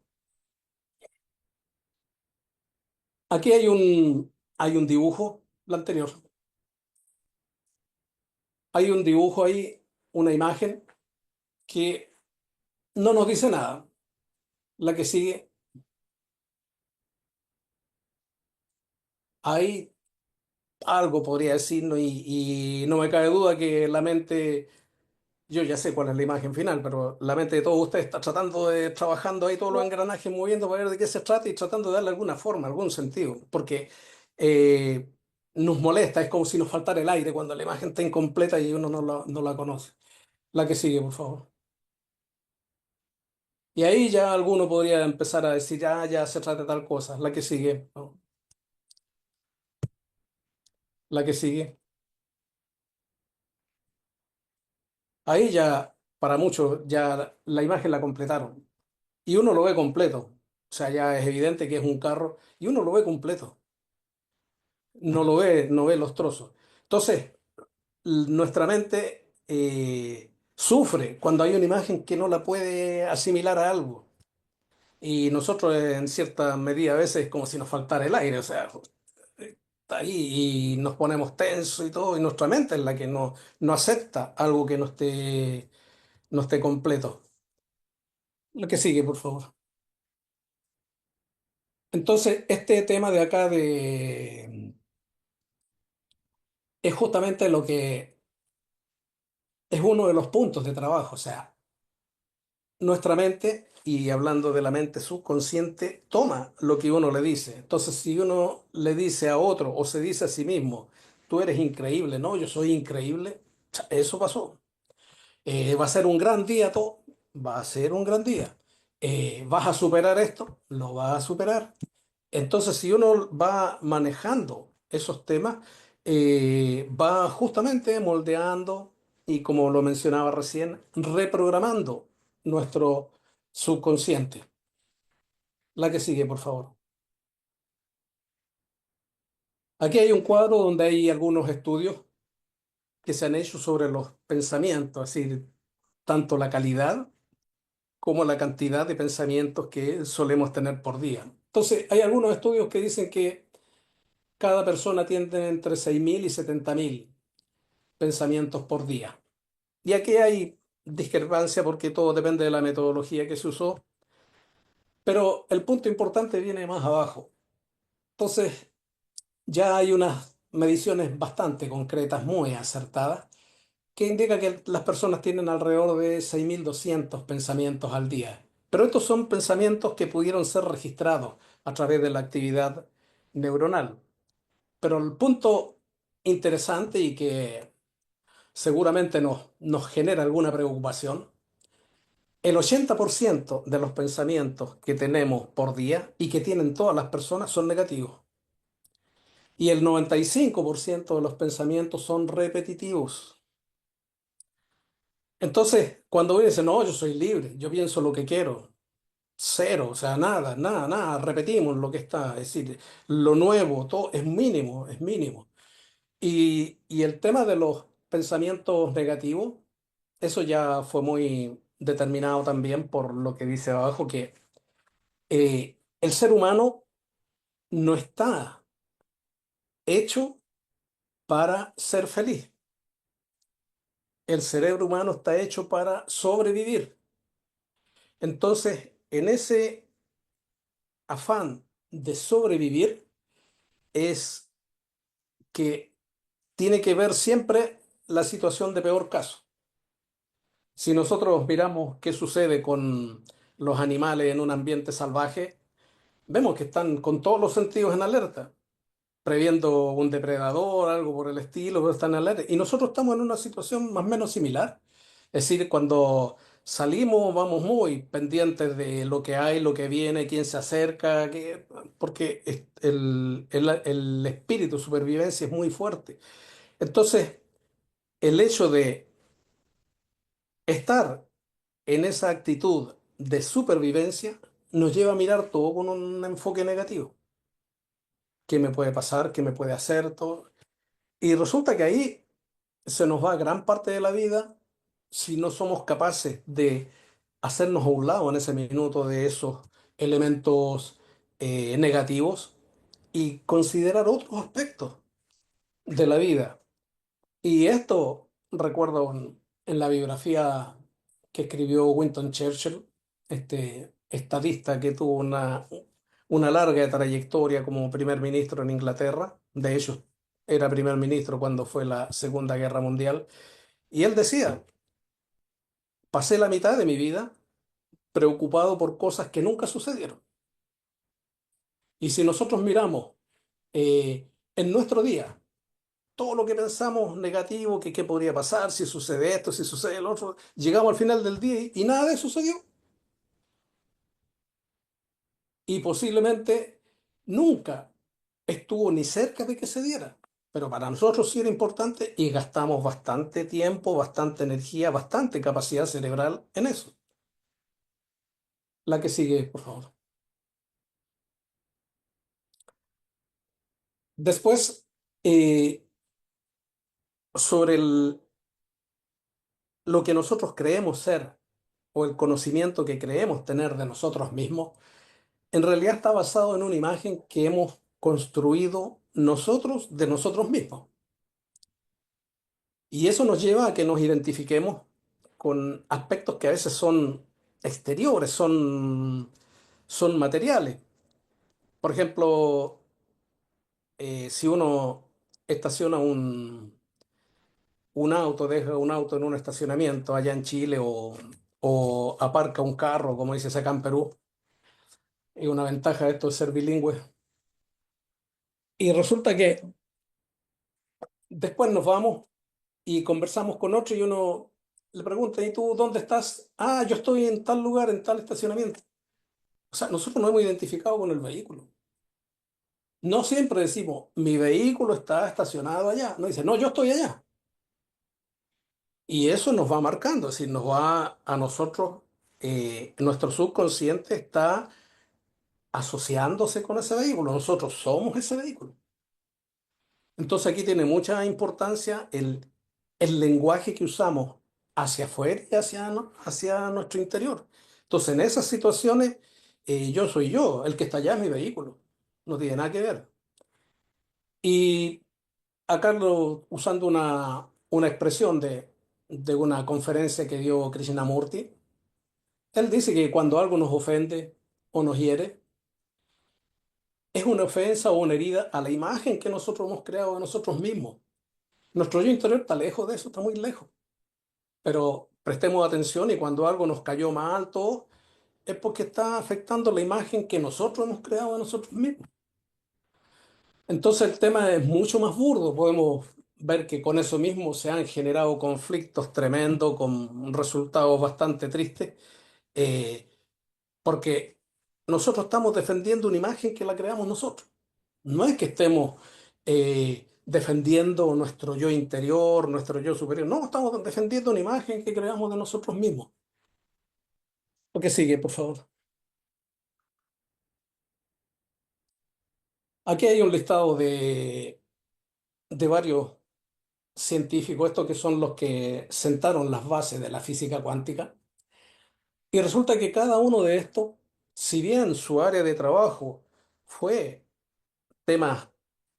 Speaker 2: Aquí hay un dibujo, la anterior. Hay un dibujo ahí, una imagen que no nos dice nada. La que sigue, ahí algo podría decirnos y no me cabe duda que la mente, yo ya sé cuál es la imagen final, pero la mente de todos ustedes está tratando de, trabajando ahí todos los engranajes, moviendo para ver de qué se trata y tratando de darle alguna forma, algún sentido, porque eh, nos molesta, es como si nos faltara el aire cuando la imagen está incompleta y uno no la conoce. La que sigue, por favor. Y ahí ya alguno podría empezar a decir, ya se trata de tal cosa. La que sigue, ¿no? La que sigue. Ahí ya, para muchos, ya la imagen la completaron. Y uno lo ve completo. O sea, ya es evidente que es un carro y uno lo ve completo. No lo ve, no ve los trozos. Entonces, nuestra mente sufre cuando hay una imagen que no la puede asimilar a algo. Y nosotros, en cierta medida, a veces es como si nos faltara el aire. O sea, está ahí y nos ponemos tensos y todo. Y nuestra mente es la que no acepta algo que no esté completo. Lo que sigue, por favor. Entonces, este tema de acá es justamente lo que es uno de los puntos de trabajo. O sea, nuestra mente, y hablando de la mente subconsciente, toma lo que uno le dice. Entonces, si uno le dice a otro o se dice a sí mismo, tú eres increíble, no, yo soy increíble, eso pasó. Va a ser un gran día todo, va a ser un gran día. ¿Vas a superar esto? Lo vas a superar. Entonces, si uno va manejando esos temas, va justamente moldeando y, como lo mencionaba recién, reprogramando nuestro subconsciente. La que sigue, por favor. Aquí hay un cuadro donde hay algunos estudios que se han hecho sobre los pensamientos, es decir, tanto la calidad como la cantidad de pensamientos que solemos tener por día. Entonces, hay algunos estudios que dicen que cada persona tiene entre 6.000 y 70.000 pensamientos por día. Y aquí hay discrepancia porque todo depende de la metodología que se usó, pero el punto importante viene más abajo. Entonces, ya hay unas mediciones bastante concretas, muy acertadas, que indica que las personas tienen alrededor de 6.200 pensamientos al día. Pero estos son pensamientos que pudieron ser registrados a través de la actividad neuronal. Pero el punto interesante y que seguramente nos genera alguna preocupación El 80% de los pensamientos que tenemos por día y que tienen todas las personas son negativos. Y el 95% de los pensamientos son repetitivos. Entonces, cuando uno dice, no, yo soy libre, yo pienso lo que quiero, cero, o sea, nada, nada, nada, repetimos lo que está, es decir, lo nuevo, todo es mínimo, es mínimo. Y el tema de los pensamientos negativos, eso ya fue muy determinado también por lo que dice abajo, que el ser humano no está hecho para ser feliz. El cerebro humano está hecho para sobrevivir. Entonces, en ese afán de sobrevivir es que tiene que ver siempre la situación de peor caso. Si nosotros miramos qué sucede con los animales en un ambiente salvaje, vemos que están con todos los sentidos en alerta, previendo un depredador, algo por el estilo, pero están en alerta. Y nosotros estamos en una situación más o menos similar. Es decir, cuando salimos vamos muy pendientes de lo que hay, lo que viene, quién se acerca, porque el espíritu de supervivencia es muy fuerte. Entonces, el hecho de estar en esa actitud de supervivencia nos lleva a mirar todo con un enfoque negativo. ¿Qué me puede pasar? ¿Qué me puede hacer? Todo. Y resulta que ahí se nos va gran parte de la vida si no somos capaces de hacernos a un lado en ese minuto de esos elementos negativos y considerar otros aspectos de la vida. Y esto recuerdo en la biografía que escribió Winston Churchill, este estadista que tuvo una larga trayectoria como primer ministro en Inglaterra. De hecho, era primer ministro cuando fue la Segunda Guerra Mundial. Y él decía, pasé la mitad de mi vida preocupado por cosas que nunca sucedieron. Y si nosotros miramos en nuestro día, todo lo que pensamos negativo, que qué podría pasar, si sucede esto, si sucede el otro, llegamos al final del día y nada de eso sucedió. Y posiblemente nunca estuvo ni cerca de que se diera. Pero para nosotros sí era importante y gastamos bastante tiempo, bastante energía, bastante capacidad cerebral en eso. La que sigue, por favor. Después, eh, sobre lo que nosotros creemos ser o el conocimiento que creemos tener de nosotros mismos, en realidad está basado en una imagen que hemos construido nosotros de nosotros mismos. Y eso nos lleva a que nos identifiquemos con aspectos que a veces son exteriores, son materiales. Por ejemplo, si uno estaciona un auto, deja un auto en un estacionamiento allá en Chile o aparca un carro, como dice acá en Perú, y una ventaja de esto es ser bilingüe. Y resulta que después nos vamos y conversamos con otro y uno le pregunta, ¿y tú dónde estás? Ah, yo estoy en tal lugar, en tal estacionamiento. O sea, nosotros nos hemos identificado con el vehículo. No siempre decimos, mi vehículo está estacionado allá. No dice, no, yo estoy allá. Y eso nos va marcando, es decir, nos va a nosotros, nuestro subconsciente está asociándose con ese vehículo. Nosotros somos ese vehículo. Entonces aquí tiene mucha importancia el lenguaje que usamos hacia afuera y hacia nuestro interior. Entonces en esas situaciones yo soy yo, el que está allá es mi vehículo, no tiene nada que ver. Y acá usando una expresión de una conferencia que dio Krishnamurti, él dice que cuando algo nos ofende o nos hiere, es una ofensa o una herida a la imagen que nosotros hemos creado de nosotros mismos. Nuestro yo interior está lejos de eso, está muy lejos. Pero prestemos atención y cuando algo nos cayó mal alto, es porque está afectando la imagen que nosotros hemos creado de nosotros mismos. Entonces el tema es mucho más burdo. Podemos ver que con eso mismo se han generado conflictos tremendos con resultados bastante tristes. eh, porque nosotros estamos defendiendo una imagen que la creamos nosotros. No es que estemos defendiendo nuestro yo interior, nuestro yo superior. No, estamos defendiendo una imagen que creamos de nosotros mismos. Lo que sigue, por favor. Aquí hay un listado de varios científicos, estos que son los que sentaron las bases de la física cuántica. Y resulta que cada uno de estos, si bien su área de trabajo fue temas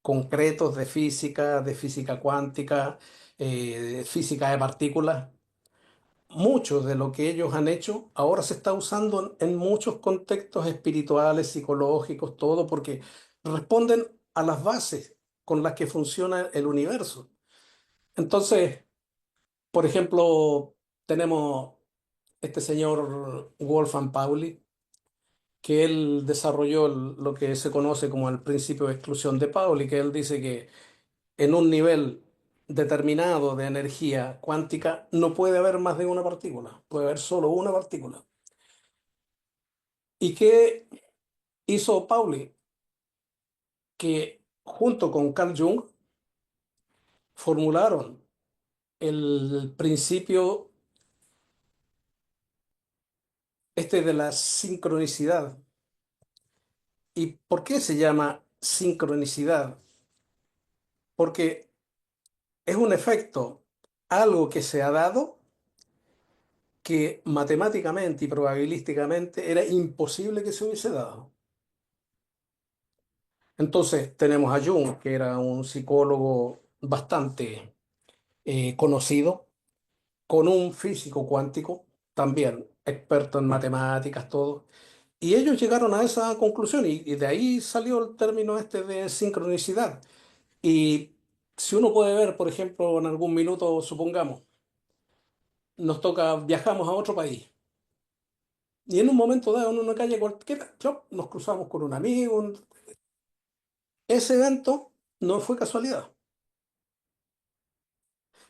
Speaker 2: concretos de física cuántica, de física de partículas, mucho de lo que ellos han hecho ahora se está usando en muchos contextos espirituales, psicológicos, todo, porque responden a las bases con las que funciona el universo. Entonces, por ejemplo, tenemos este señor Wolfgang Pauli, que él desarrolló lo que se conoce como el principio de exclusión de Pauli, que él dice que en un nivel determinado de energía cuántica no puede haber más de una partícula, puede haber solo una partícula. ¿Y qué hizo Pauli? Que junto con Carl Jung formularon el principio este de la sincronicidad. ¿Y por qué se llama sincronicidad? Porque es un efecto, algo que se ha dado que matemáticamente y probabilísticamente era imposible que se hubiese dado. Entonces tenemos a Jung, que era un psicólogo bastante conocido, con un físico cuántico, también experto en matemáticas, todo. Y ellos llegaron a esa conclusión y de ahí salió el término este de sincronicidad. Y si uno puede ver, por ejemplo, en algún minuto, supongamos, nos toca, viajamos a otro país. Y en un momento dado, en una calle cualquiera, ¡chop!, nos cruzamos con un amigo. Ese evento no fue casualidad.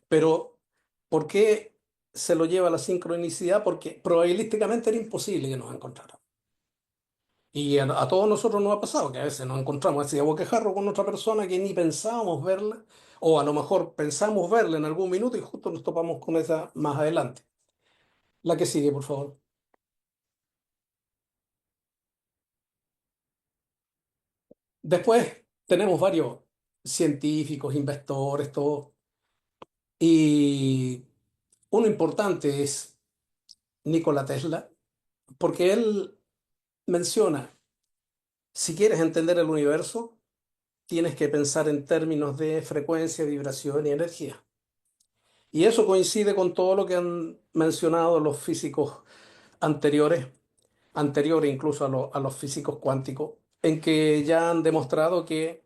Speaker 2: Pero, ¿por qué se lo lleva a la sincronicidad? Porque probabilísticamente era imposible que nos encontráramos. Y a todos nosotros nos ha pasado que a veces nos encontramos así a boquejarro con otra persona que ni pensábamos verla, o a lo mejor pensamos verla en algún minuto y justo nos topamos con esa más adelante. La que sigue, por favor. Después tenemos varios científicos, investigadores, todo. Y uno importante es Nikola Tesla, porque él menciona, si quieres entender el universo, tienes que pensar en términos de frecuencia, vibración y energía. Y eso coincide con todo lo que han mencionado los físicos anteriores, anteriores incluso a los físicos cuánticos, en que ya han demostrado que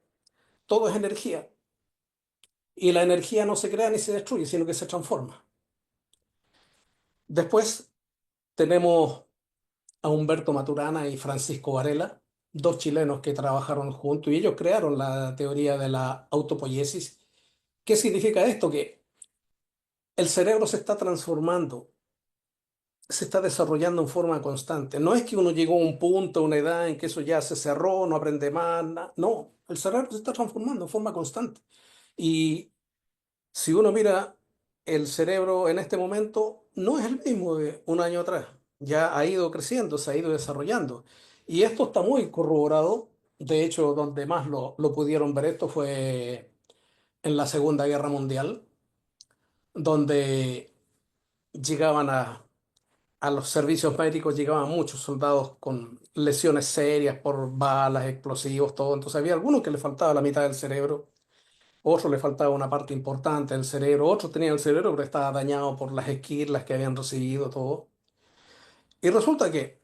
Speaker 2: todo es energía y la energía no se crea ni se destruye, sino que se transforma. Después tenemos a Humberto Maturana y Francisco Varela, dos chilenos que trabajaron juntos y ellos crearon la teoría de la autopoiesis. ¿Qué significa esto? Que el cerebro se está transformando, se está desarrollando en forma constante. No es que uno llegó a un punto, a una edad en que eso ya se cerró, no aprende más, no, el cerebro se está transformando en forma constante. Y si uno mira el cerebro en este momento, no es el mismo de un año atrás. Ya ha ido creciendo, se ha ido desarrollando. Y esto está muy corroborado. De hecho, donde más lo pudieron ver esto fue en la Segunda Guerra Mundial, donde llegaban a los servicios médicos, llegaban muchos soldados con lesiones serias por balas, explosivos, todo. Entonces había algunos que le faltaba la mitad del cerebro, otros le faltaba una parte importante del cerebro, otros tenían el cerebro pero estaba dañado por las esquirlas que habían recibido, todo. Y resulta que,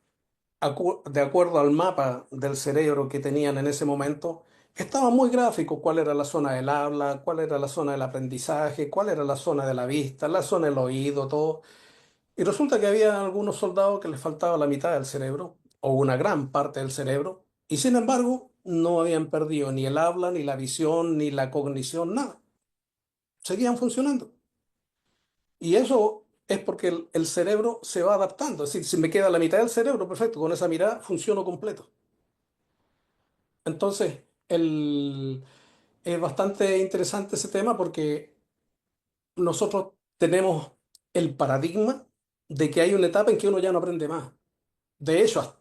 Speaker 2: de acuerdo al mapa del cerebro que tenían en ese momento, estaba muy gráfico cuál era la zona del habla, cuál era la zona del aprendizaje, cuál era la zona de la vista, la zona del oído, todo. Y resulta que había algunos soldados que les faltaba la mitad del cerebro, o una gran parte del cerebro, y sin embargo no habían perdido ni el habla, ni la visión, ni la cognición, nada. Seguían funcionando. Y eso es porque el cerebro se va adaptando. Es decir, si me queda la mitad del cerebro, perfecto, con esa mirada funciono completo. Entonces, es bastante interesante ese tema porque nosotros tenemos el paradigma de que hay una etapa en que uno ya no aprende más. De hecho,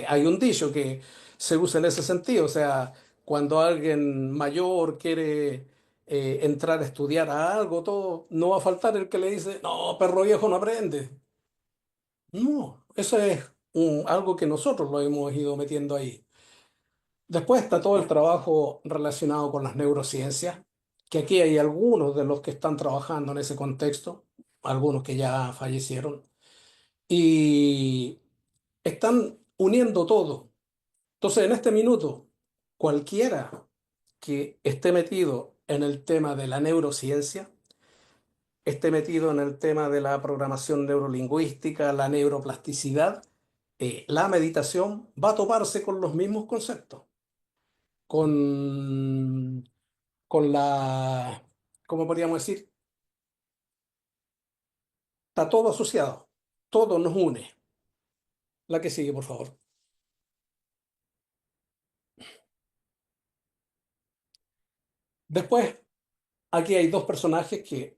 Speaker 2: hay un dicho que se usa en ese sentido. O sea, cuando alguien mayor quiere entrar a estudiar a algo, todo, no va a faltar el que le dice, no, perro viejo no aprende. No, eso es algo que nosotros lo hemos ido metiendo ahí. Después está todo el trabajo relacionado con las neurociencias, que aquí hay algunos de los que están trabajando en ese contexto, algunos que ya fallecieron, y están uniendo todo. Entonces, en este minuto, cualquiera que esté metido en el tema de la neurociencia, esté metido en el tema de la programación neurolingüística, la neuroplasticidad, la meditación, va a toparse con los mismos conceptos, con, con la, ¿cómo podríamos decir? Está todo asociado, todo nos une. La que sigue, por favor. Después, aquí hay dos personajes que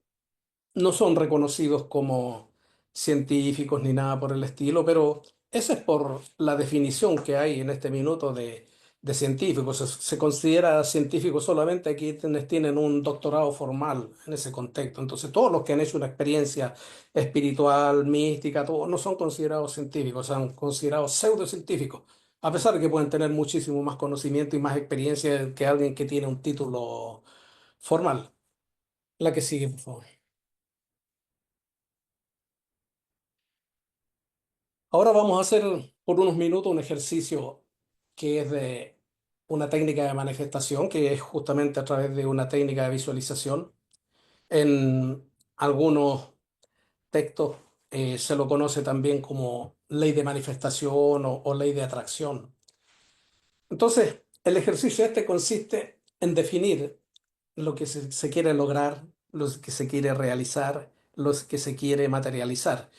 Speaker 2: no son reconocidos como científicos ni nada por el estilo, pero esa es por la definición que hay en este minuto de científicos. Se considera científico solamente a quienes tienen un doctorado formal en ese contexto. Entonces, todos los que han hecho una experiencia espiritual, mística, todos no son considerados científicos, son considerados pseudocientíficos, a pesar de que pueden tener muchísimo más conocimiento y más experiencia que alguien que tiene un título formal. La que sigue, por favor. Ahora vamos a hacer por unos minutos un ejercicio que es de una técnica de manifestación, que es justamente a través de una técnica de visualización. En algunos textos se lo conoce también como ley de manifestación o ley de atracción. Entonces, el ejercicio este consiste en definir lo que se quiere lograr, lo que se quiere realizar, lo que se quiere materializar.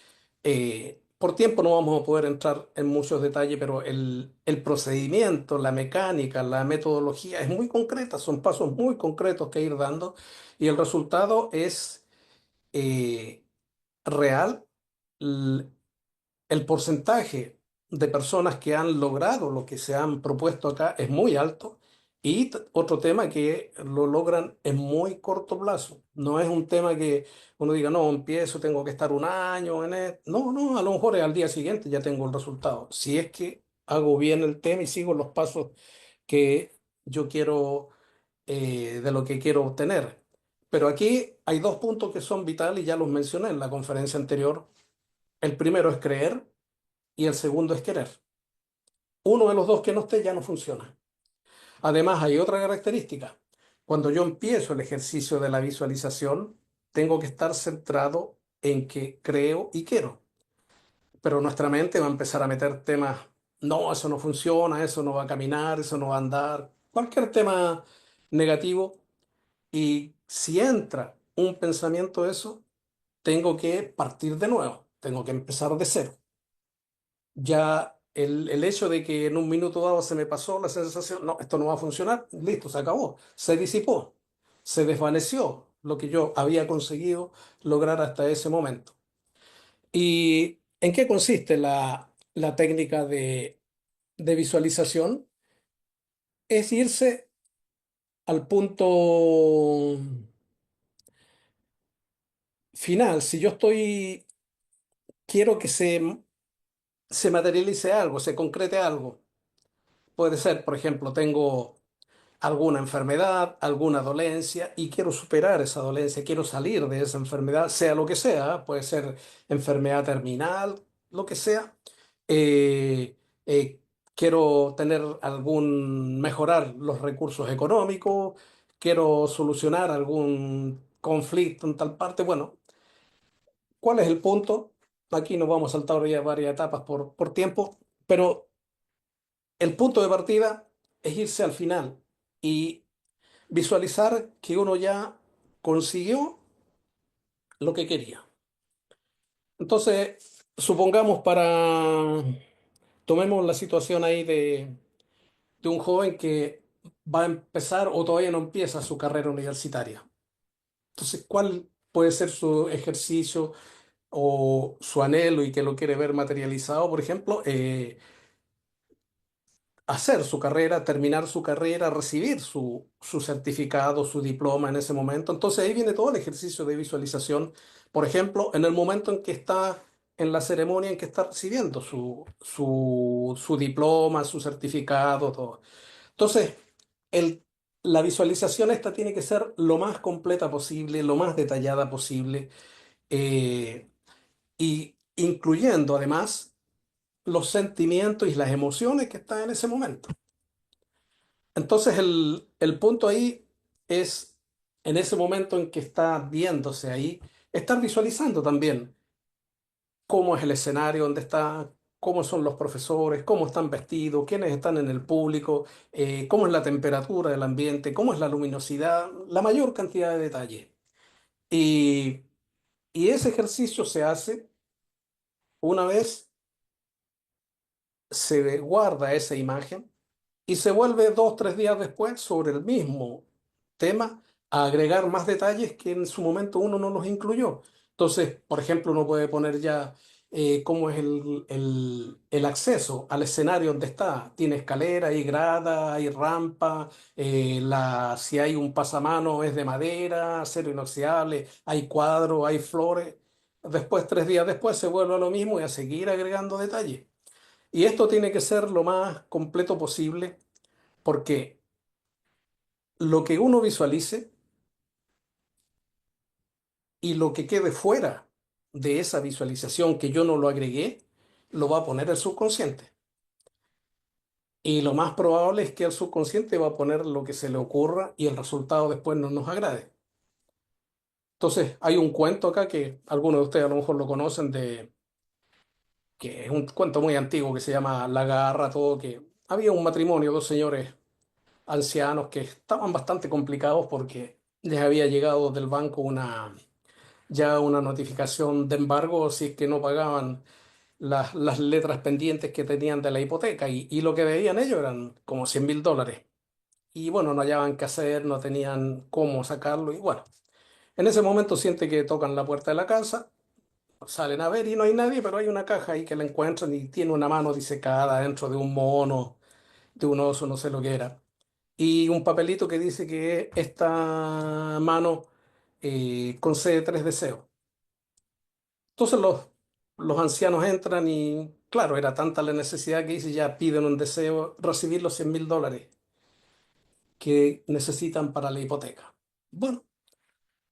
Speaker 2: Por tiempo no vamos a poder entrar en muchos detalles, pero el procedimiento, la mecánica, la metodología es muy concreta, son pasos muy concretos que ir dando y el resultado es eh, real. El porcentaje de personas que han logrado lo que se han propuesto acá es muy alto y otro tema que lo logran en muy corto plazo. No es un tema que uno diga, no, empiezo, tengo que estar un año en esto. No, no, a lo mejor al día siguiente ya tengo el resultado. Si es que hago bien el tema y sigo los pasos que yo quiero, de lo que quiero obtener. Pero aquí hay dos puntos que son vitales y ya los mencioné en la conferencia anterior. El primero es creer y el segundo es querer. Uno de los dos que no esté ya no funciona. Además, hay otra característica. Cuando yo empiezo el ejercicio de la visualización, tengo que estar centrado en que creo y quiero. Pero nuestra mente va a empezar a meter temas, no, eso no funciona, eso no va a caminar, eso no va a andar, cualquier tema negativo. Y si entra un pensamiento de eso, tengo que partir de nuevo, tengo que empezar de cero. Ya el hecho de que en un minuto dado se me pasó la sensación, no, esto no va a funcionar, listo, se acabó, se disipó, se desvaneció lo que yo había conseguido lograr hasta ese momento. ¿Y en qué consiste la técnica de visualización? Es irse al punto final. Si yo quiero que se materialice algo, se concrete algo. Puede ser, por ejemplo, tengo alguna enfermedad, alguna dolencia y quiero superar esa dolencia, quiero salir de esa enfermedad, sea lo que sea, puede ser enfermedad terminal, lo que sea. Eh, eh, quiero mejorar los recursos económicos, quiero solucionar algún conflicto en tal parte. Bueno, ¿cuál es el punto? Aquí nos vamos a saltar ya varias etapas por tiempo, pero el punto de partida es irse al final y visualizar que uno ya consiguió lo que quería. Entonces, supongamos tomemos la situación ahí de un joven que va a empezar o todavía no empieza su carrera universitaria. Entonces, ¿cuál puede ser su ejercicio o su anhelo y que lo quiere ver materializado? Por ejemplo, hacer su carrera, terminar su carrera, recibir su certificado, su diploma en ese momento. Entonces ahí viene todo el ejercicio de visualización. Por ejemplo, en el momento en que está en la ceremonia en que está recibiendo su diploma, su certificado, todo. Entonces, el, la visualización esta tiene que ser lo más completa posible, lo más detallada posible, eh, y incluyendo además los sentimientos y las emociones que están en ese momento. Entonces el punto ahí es, en ese momento en que está viéndose ahí, estar visualizando también cómo es el escenario donde está, cómo son los profesores, cómo están vestidos, quiénes están en el público, cómo es la temperatura del ambiente, cómo es la luminosidad, la mayor cantidad de detalles. Y, y ese ejercicio se hace una vez se guarda esa imagen y se vuelve 2, 3 días después sobre el mismo tema a agregar más detalles que en su momento uno no los incluyó. Entonces, por ejemplo, uno puede poner ya cómo es el acceso al escenario donde está. Tiene escalera, hay grada, hay rampa, si hay un pasamano es de madera, acero inoxidable, hay cuadros, hay flores. Después, 3 días después, se vuelve a lo mismo y a seguir agregando detalles. Y esto tiene que ser lo más completo posible porque lo que uno visualice y lo que quede fuera de esa visualización que yo no lo agregué, lo va a poner el subconsciente. Y lo más probable es que el subconsciente va a poner lo que se le ocurra y el resultado después no nos agrade. Entonces, hay un cuento acá que algunos de ustedes a lo mejor lo conocen, que es un cuento muy antiguo que se llama La Garra, todo, que había un matrimonio, dos señores ancianos que estaban bastante complicados porque les había llegado del banco ya una notificación de embargo si es que no pagaban las letras pendientes que tenían de la hipoteca y lo que debían ellos eran como $100.000. Y bueno, no hallaban qué hacer, no tenían cómo sacarlo y bueno, en ese momento siente que tocan la puerta de la casa, salen a ver y no hay nadie, pero hay una caja ahí que la encuentran y tiene una mano disecada dentro de un mono, de un oso, no sé lo que era. Y un papelito que dice que esta mano concede 3 deseos. Entonces los ancianos entran y, claro, era tanta la necesidad que dice, ya piden un deseo, recibir los $100.000 que necesitan para la hipoteca. Bueno,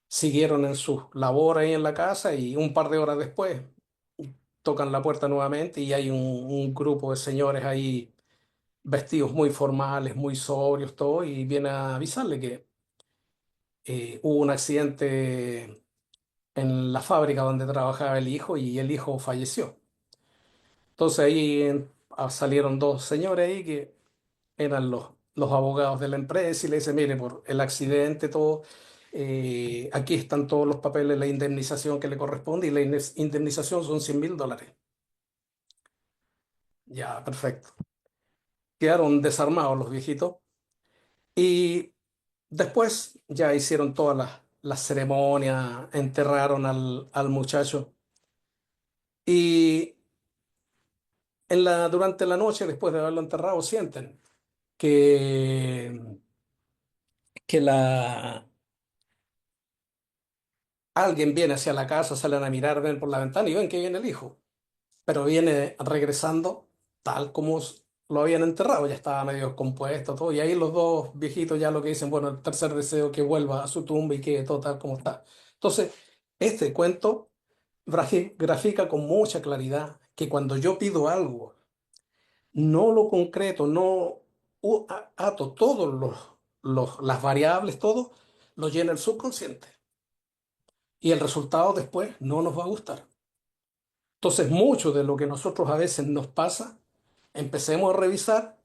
Speaker 2: siguieron en su labor ahí en la casa y un par de horas después tocan la puerta nuevamente y hay un grupo de señores ahí vestidos muy formales, muy sobrios, todo, y viene a avisarle que hubo un accidente en la fábrica donde trabajaba el hijo y el hijo falleció. Entonces ahí salieron dos señores ahí que eran los abogados de la empresa y le dicen, mire, por el accidente, todo, aquí están todos los papeles, la indemnización que le corresponde y la indemnización son $100.000. Ya, perfecto. Quedaron desarmados los viejitos y después ya hicieron todas las ceremonias, enterraron al muchacho y durante la noche, después de haberlo enterrado, sienten que, que alguien viene hacia la casa, salen a mirar, ven por la ventana y ven que viene el hijo, pero viene regresando tal como lo habían enterrado, ya estaba medio compuesto todo, y ahí los dos viejitos ya lo que dicen, bueno, el tercer deseo que vuelva a su tumba y quede todo tal como está. Entonces, este cuento grafica con mucha claridad que cuando yo pido algo, no lo concreto, no ato todos las variables, todo, lo llena el subconsciente. Y el resultado después no nos va a gustar. Entonces, mucho de lo que nosotros a veces nos pasa, empecemos a revisar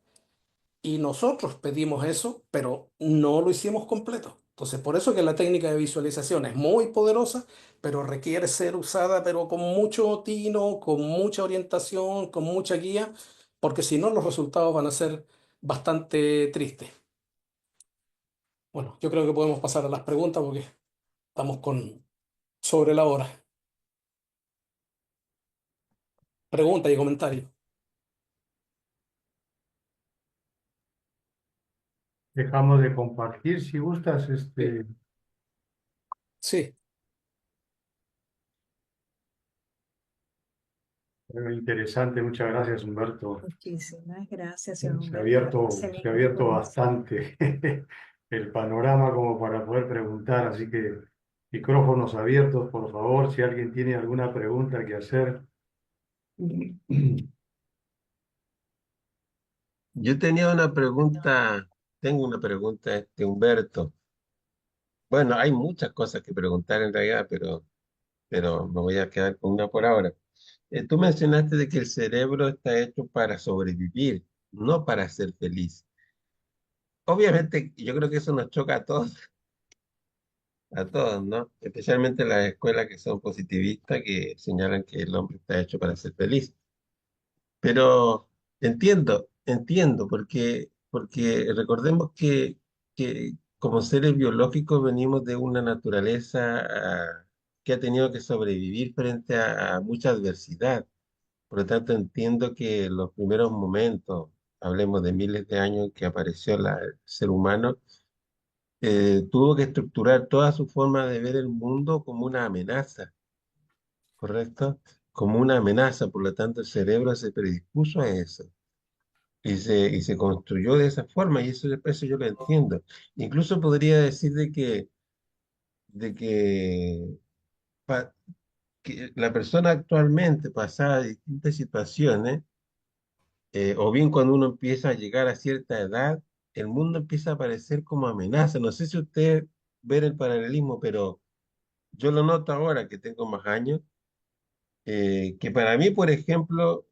Speaker 2: y nosotros pedimos eso, pero no lo hicimos completo. Entonces, por eso que la técnica de visualización es muy poderosa, pero requiere ser usada, pero con mucho tino, con mucha orientación, con mucha guía, porque si no, los resultados van a ser bastante tristes. Bueno, yo creo que podemos pasar a las preguntas porque estamos con sobre la hora. Preguntas y comentarios.
Speaker 4: Dejamos de compartir si gustas,
Speaker 2: Sí, sí,
Speaker 4: interesante, muchas gracias Humberto.
Speaker 1: Muchísimas gracias, señor
Speaker 4: Se ha
Speaker 1: Humberto.
Speaker 4: se ha
Speaker 1: Excelente
Speaker 4: abierto
Speaker 1: información.
Speaker 4: bastante el panorama como para poder preguntar, así que micrófonos abiertos, por favor, si alguien tiene alguna pregunta que hacer.
Speaker 5: Yo tenía una pregunta, tengo una pregunta, Humberto. Bueno, hay muchas cosas que preguntar en realidad, pero me voy a quedar con una por ahora. Tú mencionaste de que el cerebro está hecho para sobrevivir, no para ser feliz. Obviamente, yo creo que eso nos choca a todos, ¿no? Especialmente las escuelas que son positivistas, que señalan que el hombre está hecho para ser feliz. Pero entiendo, porque recordemos que como seres biológicos venimos de una naturaleza que ha tenido que sobrevivir frente a mucha adversidad. Por lo tanto, entiendo que los primeros momentos, hablemos de miles de años que apareció el ser humano, tuvo que estructurar toda su forma de ver el mundo como una amenaza, ¿correcto? Como una amenaza, por lo tanto, el cerebro se predispuso a eso. Y se construyó de esa forma, y eso yo lo entiendo. Incluso podría decir de pa- que la persona actualmente, pasada distintas situaciones, o bien cuando uno empieza a llegar a cierta edad, el mundo empieza a aparecer como amenaza. No sé si usted ve el paralelismo, pero yo lo noto ahora que tengo más años, que para mí, por ejemplo,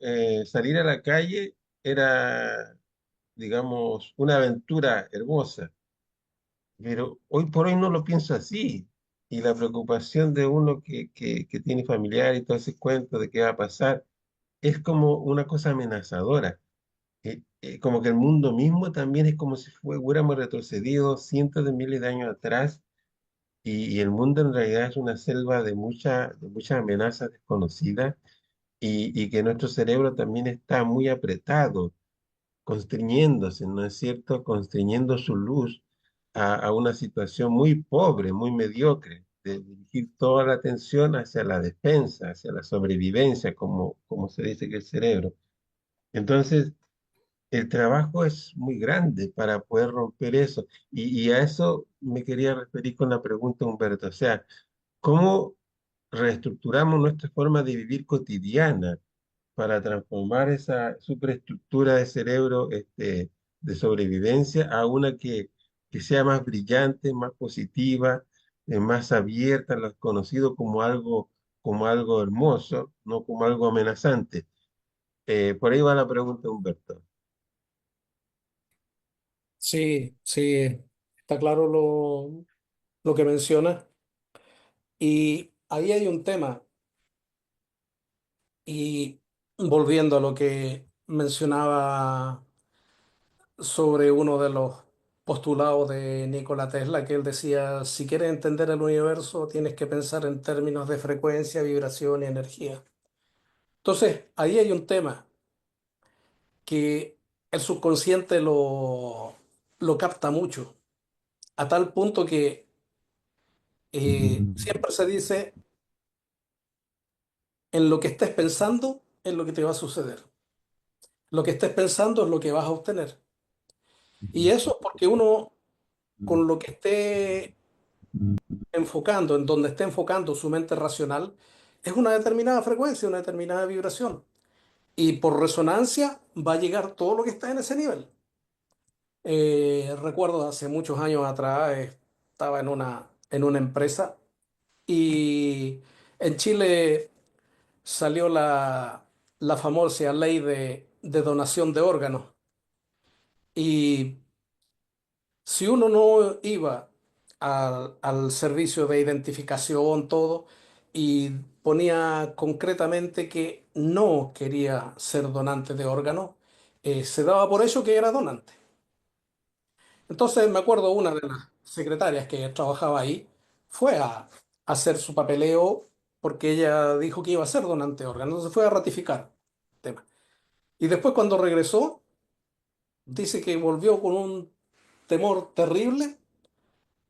Speaker 5: salir a la calle era, digamos, una aventura hermosa. Pero hoy por hoy no lo pienso así. Y la preocupación de uno que tiene familiar y todo ese cuento de qué va a pasar es como una cosa amenazadora. Como que el mundo mismo también es como si hubiéramos retrocedido cientos de miles de años atrás y el mundo en realidad es una selva de muchas amenazas desconocidas y que nuestro cerebro también está muy apretado constriñéndose, ¿no es cierto? Constriñendo su luz a una situación muy pobre, muy mediocre, de dirigir toda la atención hacia la defensa, hacia la sobrevivencia, como se dice que el cerebro. Entonces, el trabajo es muy grande para poder romper eso. Y a eso me quería referir con la pregunta, Humberto. O sea, ¿cómo reestructuramos nuestra forma de vivir cotidiana para transformar esa superestructura de cerebro de sobrevivencia a una que sea más brillante, más positiva, más abierta a lo desconocido como algo hermoso, no como algo amenazante? Por ahí va la pregunta, Humberto.
Speaker 2: sí, sí, está claro lo que menciona. Y ahí hay un tema, y volviendo a lo que mencionaba sobre uno de los postulados de Nikola Tesla, que él decía, si quieres entender el universo, tienes que pensar en términos de frecuencia, vibración y energía. Entonces, ahí hay un tema que el subconsciente lo capta mucho, a tal punto que siempre se dice, en lo que estés pensando, es lo que te va a suceder. Lo que estés pensando es lo que vas a obtener. Y eso es porque uno, con lo que esté enfocando, en donde esté enfocando su mente racional, es una determinada frecuencia, una determinada vibración. Y por resonancia va a llegar todo lo que está en ese nivel. Recuerdo hace muchos años atrás, estaba en una empresa y en Chile salió la famosa ley de donación de órganos. Y si uno no iba al servicio de identificación, todo, y ponía concretamente que no quería ser donante de órganos. Se daba por hecho que era donante. Entonces me acuerdo una de las secretarias que trabajaba ahí fue a hacer su papeleo porque ella dijo que iba a ser donante de órganos, entonces fue a ratificar el tema. Y después cuando regresó, dice que volvió con un temor terrible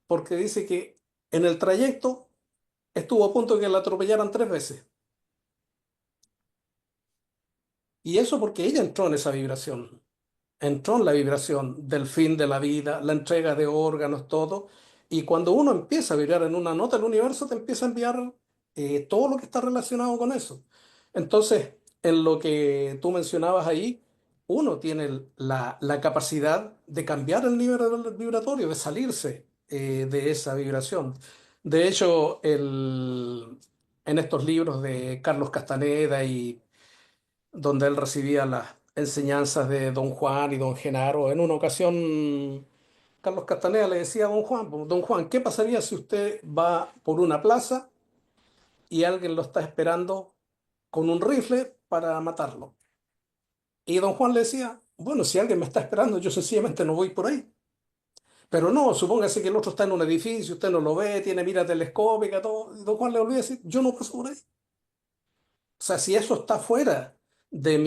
Speaker 2: porque dice que en el trayecto estuvo a punto de que la atropellaran 3 veces. Y eso porque ella entró en esa vibración. Entró en la vibración del fin de la vida, la entrega de órganos, todo. Y cuando uno empieza a vibrar en una nota, el universo te empieza a enviar todo lo que está relacionado con eso. Entonces, en lo que tú mencionabas ahí, uno tiene la capacidad de cambiar el nivel vibratorio, de salirse de esa vibración. De hecho, en estos libros de Carlos Castaneda y donde él recibía las enseñanzas de don Juan y don Genaro. En una ocasión, Carlos Castaneda le decía a don Juan, ¿qué pasaría si usted va por una plaza y alguien lo está esperando con un rifle para matarlo? Y don Juan le decía, bueno, si alguien me está esperando, yo sencillamente no voy por ahí. Pero no, supóngase que el otro está en un edificio, usted no lo ve, tiene mira telescópica, todo. Y don Juan le volvió a decir, yo no paso por ahí. O sea, si eso está fuera de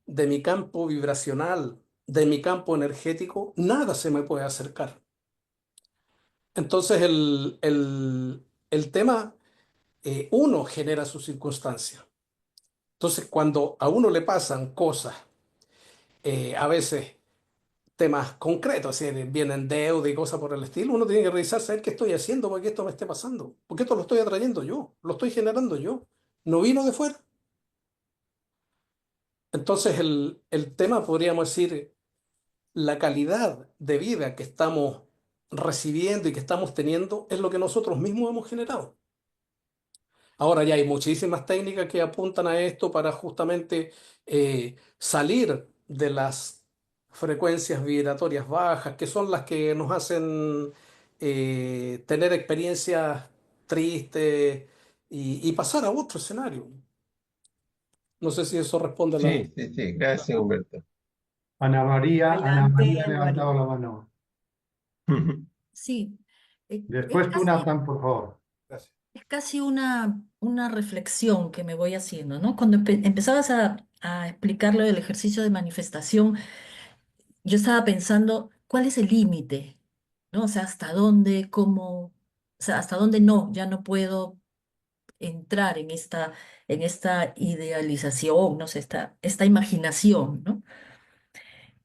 Speaker 2: de mi campo vibracional, de mi campo energético, nada se me puede acercar. Entonces el tema, uno genera sus circunstancias. Entonces cuando a uno le pasan cosas, a veces temas concretos, si vienen deuda y cosas por el estilo, uno tiene que revisar, saber qué estoy haciendo para que esto me esté pasando. Porque esto lo estoy atrayendo yo, lo estoy generando yo. No vino de fuera. Entonces el tema, podríamos decir, la calidad de vida que estamos recibiendo y que estamos teniendo es lo que nosotros mismos hemos generado. Ahora ya hay muchísimas técnicas que apuntan a esto para justamente salir de las frecuencias vibratorias bajas, que son las que nos hacen tener experiencias tristes y pasar a otro escenario. No sé si eso responde a la...
Speaker 5: Sí, sí, sí, gracias, Humberto.
Speaker 4: Ana
Speaker 1: Adelante,
Speaker 4: María ha
Speaker 1: Álvaro.
Speaker 4: levantado la mano.
Speaker 6: Sí,
Speaker 4: Después tú, Nathan, por favor. Gracias.
Speaker 6: es casi una reflexión que me voy haciendo, ¿no? Cuando empezabas a explicar lo del ejercicio de manifestación, yo estaba pensando, ¿cuál es el límite? ¿No? O sea, ¿hasta dónde, cómo, o sea, hasta dónde no, ya no puedo entrar en esta idealización, no sé, esta imaginación, ¿no?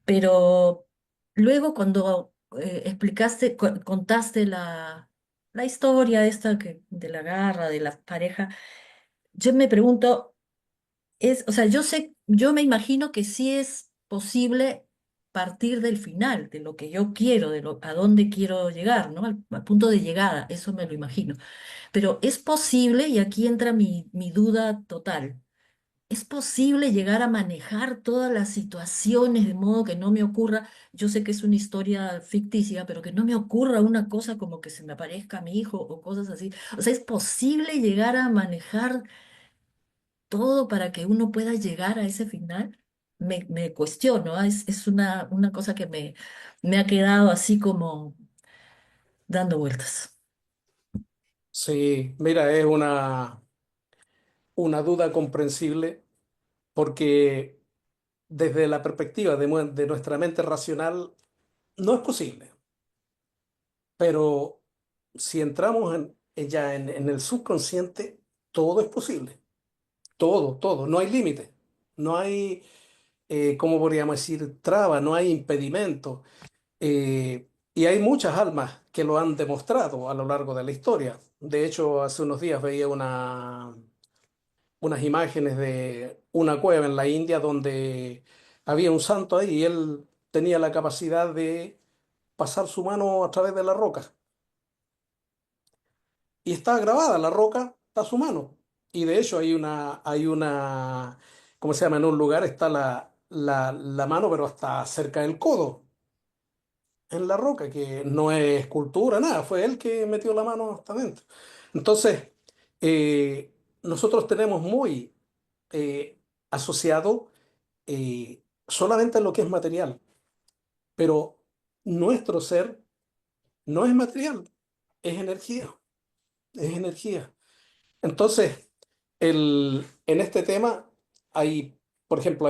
Speaker 6: Pero luego cuando explicaste, contaste la historia esta de la garra, de la pareja, yo me pregunto, o sea, yo sé, yo me imagino que sí es posible partir del final, de lo que yo quiero, a dónde quiero llegar, ¿no? Al punto de llegada, eso me lo imagino. Pero es posible, y aquí entra mi duda total. ¿Es posible llegar a manejar todas las situaciones de modo que no me ocurra? Yo sé que es una historia ficticia, pero que no me ocurra una cosa como que se me aparezca mi hijo o cosas así. O sea, ¿es posible llegar a manejar todo para que uno pueda llegar a ese final? Me cuestiono, ¿ah? Es una cosa que me ha quedado así como dando vueltas.
Speaker 2: Sí, mira, es una duda comprensible porque desde la perspectiva de nuestra mente racional no es posible. Pero si entramos ya en el subconsciente, todo es posible. Todo, todo. No hay límite. No hay, ¿cómo podríamos decir? Traba, no hay impedimento. Y hay muchas almas que lo han demostrado a lo largo de la historia. De hecho, hace unos días veía unas imágenes de una cueva en la India donde había un santo ahí y él tenía la capacidad de pasar su mano a través de la roca. Y está grabada la roca, está su mano. Y de hecho ¿cómo se llama? En un lugar está la mano, pero hasta cerca del codo. en la roca, que no es escultura, nada, fue él que metió la mano hasta adentro. Entonces, eh, nosotros tenemos muy asociado solamente lo que es material, pero nuestro ser no es material, es energía, es energía. Entonces, en este tema hay, por ejemplo,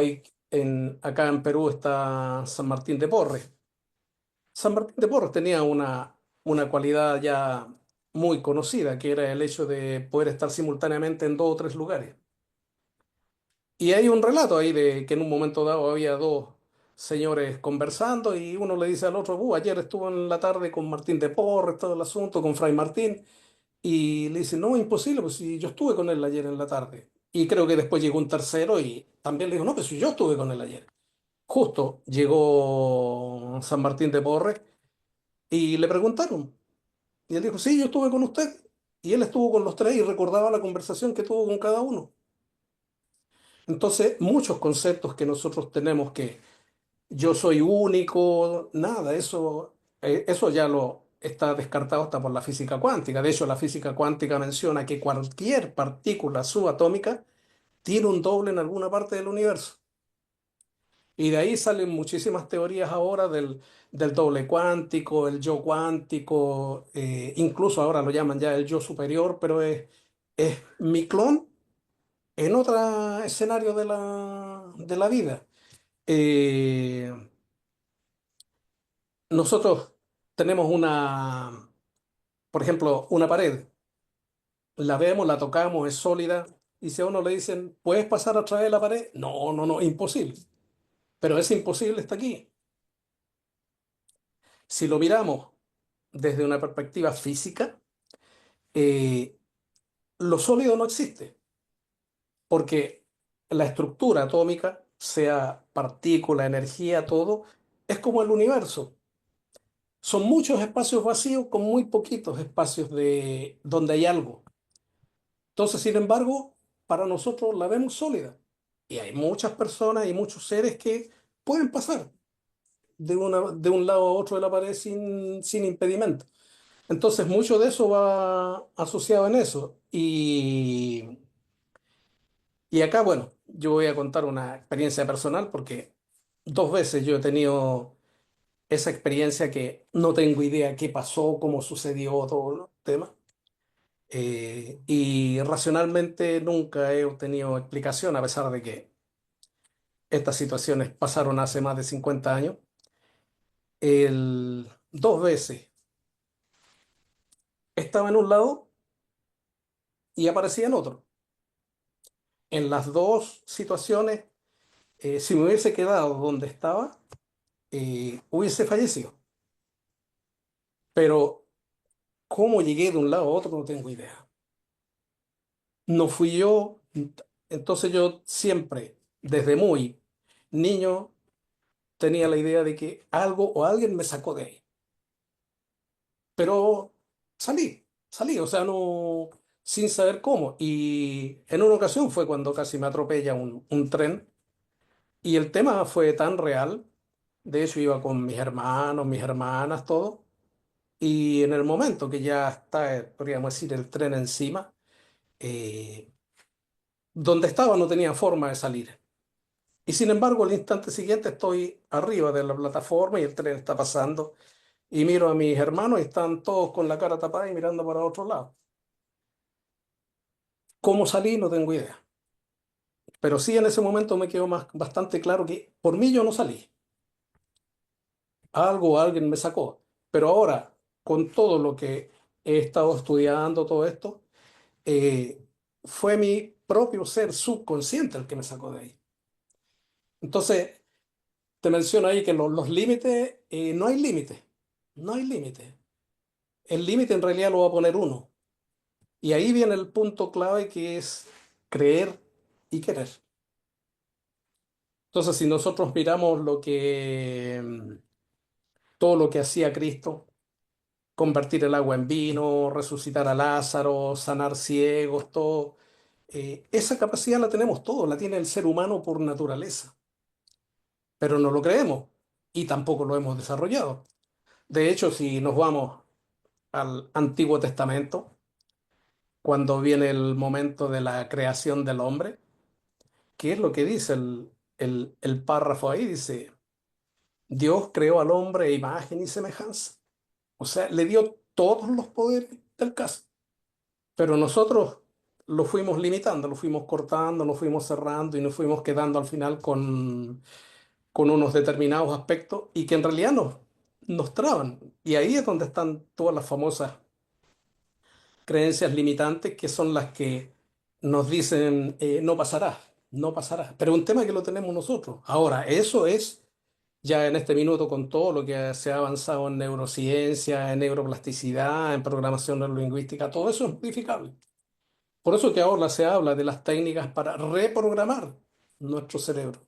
Speaker 2: acá en Perú está San Martín de Porres. San Martín de Porres tenía una cualidad ya muy conocida, que era el hecho de poder estar simultáneamente en dos o tres lugares. Y hay un relato ahí de que en un momento dado había dos señores conversando y uno le dice al otro, ayer estuvo en la tarde con Martín de Porres, todo el asunto, con Fray Martín, y le dice, no, imposible, pues si yo estuve con él ayer en la tarde. Y creo que después llegó un tercero y también le dijo, no, pues si yo estuve con él ayer. Justo llegó San Martín de Porres y le preguntaron. Y él dijo, sí, yo estuve con usted. Y él estuvo con los tres y recordaba la conversación que tuvo con cada uno. Entonces, muchos conceptos que nosotros tenemos que yo soy único, nada, eso ya lo está descartado hasta por la física cuántica. De hecho, la física cuántica menciona que cualquier partícula subatómica tiene un doble en alguna parte del universo. Y de ahí salen muchísimas teorías ahora del doble cuántico, el yo cuántico, incluso ahora lo llaman ya el yo superior, pero es mi clon en otro escenario de la vida. Eh, Nosotros tenemos por ejemplo, una pared, la vemos, la tocamos, es sólida, y si a uno le dicen, ¿puedes pasar a través de la pared? No, no, no, imposible. Pero ese imposible está aquí. Si lo miramos desde una perspectiva física, eh, lo sólido no existe, porque la estructura atómica, sea partícula, energía, todo, es como el universo. Son muchos espacios vacíos con muy poquitos espacios donde hay algo. Entonces, sin embargo, para nosotros la vemos sólida. Y hay muchas personas y muchos seres que pueden pasar de un lado a otro de la pared sin impedimento. Entonces, mucho de eso va asociado en eso. Y acá, bueno, yo voy a contar una experiencia personal porque dos veces yo he tenido esa experiencia que no tengo idea qué pasó, cómo sucedió todo el tema. Y racionalmente nunca he obtenido explicación, a pesar de que estas situaciones pasaron hace más de 50 años. Dos veces estaba en un lado y aparecía en otro. En las dos situaciones, si me hubiese quedado donde estaba, hubiese fallecido. Pero cómo llegué de un lado a otro no tengo idea. No fui yo. Entonces yo siempre, desde muy niño, tenía la idea de que algo o alguien me sacó de ahí. Pero salí, o sea, no, sin saber cómo. Y en una ocasión fue cuando casi me atropella un tren y el tema fue tan real. De hecho, iba con mis hermanos, mis hermanas, todo. Y en el momento que ya está, podríamos decir, el tren encima, eh, donde estaba no tenía forma de salir. Y sin embargo, al instante siguiente estoy arriba de la plataforma y el tren está pasando. Y miro a mis hermanos y están todos con la cara tapada y mirando para otro lado. ¿Cómo salí? No tengo idea. Pero sí en ese momento me quedó bastante claro que por mí yo no salí. Algo o alguien me sacó. Pero ahora, con todo lo que he estado estudiando, todo esto, eh, fue mi propio ser subconsciente el que me sacó de ahí. Entonces, te menciono ahí que los límites, no hay límites. No hay límites. El límite en realidad lo va a poner uno. Y ahí viene el punto clave que es creer y querer. Entonces, si nosotros miramos todo lo que hacía Cristo, convertir el agua en vino, resucitar a Lázaro, sanar ciegos, todo, esa capacidad la tenemos todos, la tiene el ser humano por naturaleza, pero no lo creemos y tampoco lo hemos desarrollado. De hecho, si nos vamos al Antiguo Testamento, cuando viene el momento de la creación del hombre, ¿qué es lo que dice el párrafo ahí? Dice, Dios creó al hombre a imagen y semejanza. O sea, le dio todos los poderes del caso. Pero nosotros lo fuimos limitando, lo fuimos cortando, lo fuimos cerrando y nos fuimos quedando al final con unos determinados aspectos y que en realidad nos traban. Y ahí es donde están todas las famosas creencias limitantes que son las que nos dicen no pasará, no pasará. Pero es un tema que lo tenemos nosotros. Ahora, eso es ya en este minuto con todo lo que se ha avanzado en neurociencia, en neuroplasticidad, en programación neurolingüística, todo eso es modificable. Por eso que ahora se habla de las técnicas para reprogramar nuestro cerebro.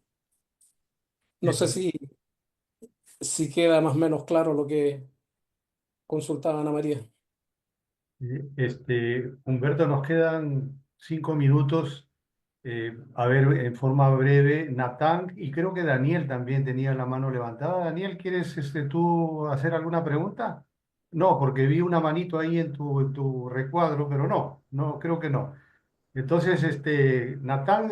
Speaker 2: No sé
Speaker 4: Eh,
Speaker 2: si queda más o menos claro lo que consultaba Ana María.
Speaker 4: Humberto, nos quedan 5 minutos. A ver, en forma breve, Natán y creo que Daniel también tenía la mano levantada. Daniel, ¿quieres tú hacer alguna pregunta? No, porque vi una manito ahí en tu recuadro, pero no, no, creo que no. Entonces, Natán,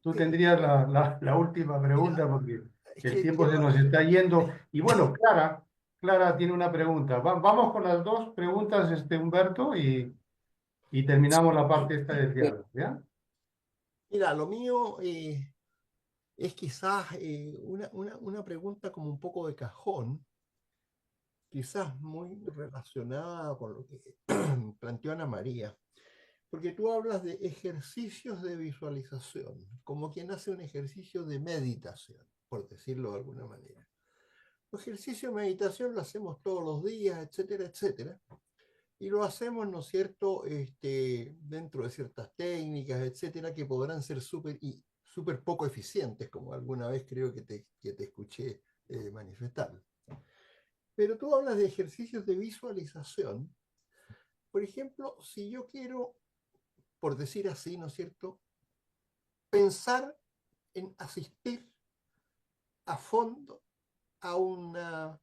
Speaker 4: tú
Speaker 7: Sí,
Speaker 4: tendrías la última
Speaker 7: mira,
Speaker 4: pregunta porque
Speaker 7: es
Speaker 4: el
Speaker 7: que
Speaker 4: tiempo se nos está yendo. Y bueno, Clara tiene una pregunta. Vamos con las dos preguntas, Humberto, y terminamos la parte esta del diálogo, ¿ya?
Speaker 7: mira, lo mío es quizás una pregunta como un poco de cajón, quizás muy relacionada con lo que planteó Ana María, porque tú hablas de ejercicios de visualización, como quien hace un ejercicio de meditación, por decirlo de alguna manera. Los ejercicios de meditación lo hacemos todos los días, etcétera, etcétera. Y lo hacemos, ¿no es cierto?, dentro de ciertas técnicas, etcétera, que podrán ser súper poco eficientes, como alguna vez creo que te escuché manifestar. Pero tú hablas de ejercicios de visualización. Por ejemplo, si yo quiero, por decir así, ¿no es cierto?, pensar en asistir a fondo a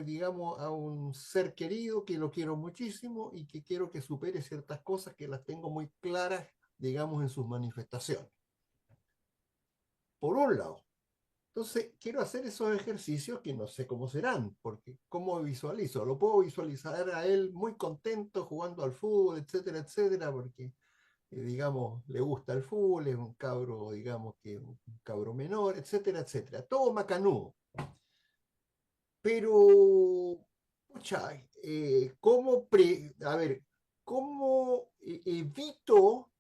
Speaker 7: digamos, a un ser querido que lo quiero muchísimo y que quiero que supere ciertas cosas que las tengo muy claras, digamos, en sus manifestaciones. Por un lado. Entonces, quiero hacer esos ejercicios que no sé cómo serán, porque ¿cómo visualizo? Lo puedo visualizar a él muy contento jugando al fútbol, etcétera, etcétera, porque, digamos, le gusta el fútbol, es un cabro, digamos, que un cabro menor, etcétera, etcétera. Todo macanudo. Pero, pucha, a ver, ¿cómo evito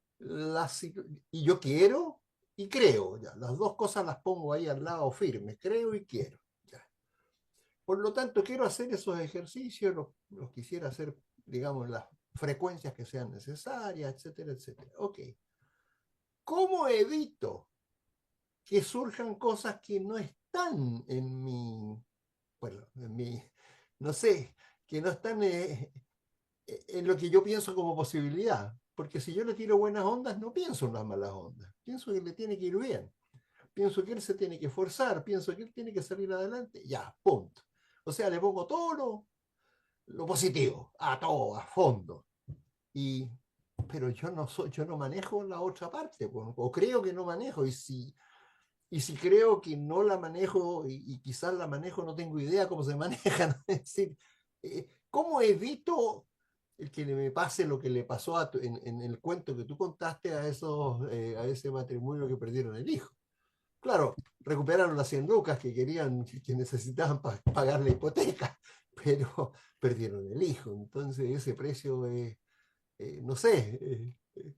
Speaker 7: y yo quiero y creo? Ya, las dos cosas las pongo ahí al lado firme, creo y quiero. Ya. Por lo tanto, quiero hacer esos ejercicios, los quisiera hacer, digamos, las frecuencias que sean necesarias, etcétera, etcétera. Ok. ¿Cómo evito que surjan cosas que no están bueno, no sé, que no están en lo que yo pienso como posibilidad? Porque si yo le tiro buenas ondas, no pienso en las malas ondas. Pienso que le tiene que ir bien. Pienso que él se tiene que esforzar. Pienso que él tiene que salir adelante. Ya, punto. O sea, le pongo todo lo positivo, a todo, a fondo. Y, pero yo no manejo la otra parte, o creo que no manejo. Y si creo que no la manejo y quizás la manejo, no tengo idea cómo se maneja, ¿no? Es decir, ¿cómo evito el que me pase lo que le pasó en el cuento que tú contaste a ese matrimonio que perdieron el hijo? Claro, recuperaron las 100 lucas que querían, que necesitaban para pagar la hipoteca, pero perdieron el hijo. Entonces ese precio es, no sé,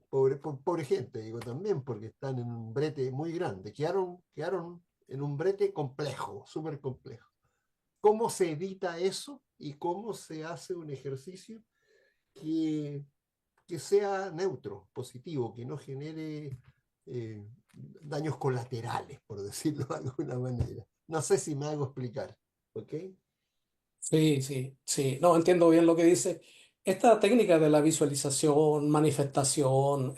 Speaker 7: pobre gente, digo también, porque están en un brete muy grande. Quedaron en un brete complejo, súper complejo. ¿Cómo se evita eso y cómo se hace un ejercicio que, que sea neutro, positivo, que no genere daños colaterales, por decirlo de alguna manera? No sé si me hago explicar, ¿ok?
Speaker 2: Sí, sí, sí. No, entiendo bien lo que dice. Esta técnica de la visualización, manifestación,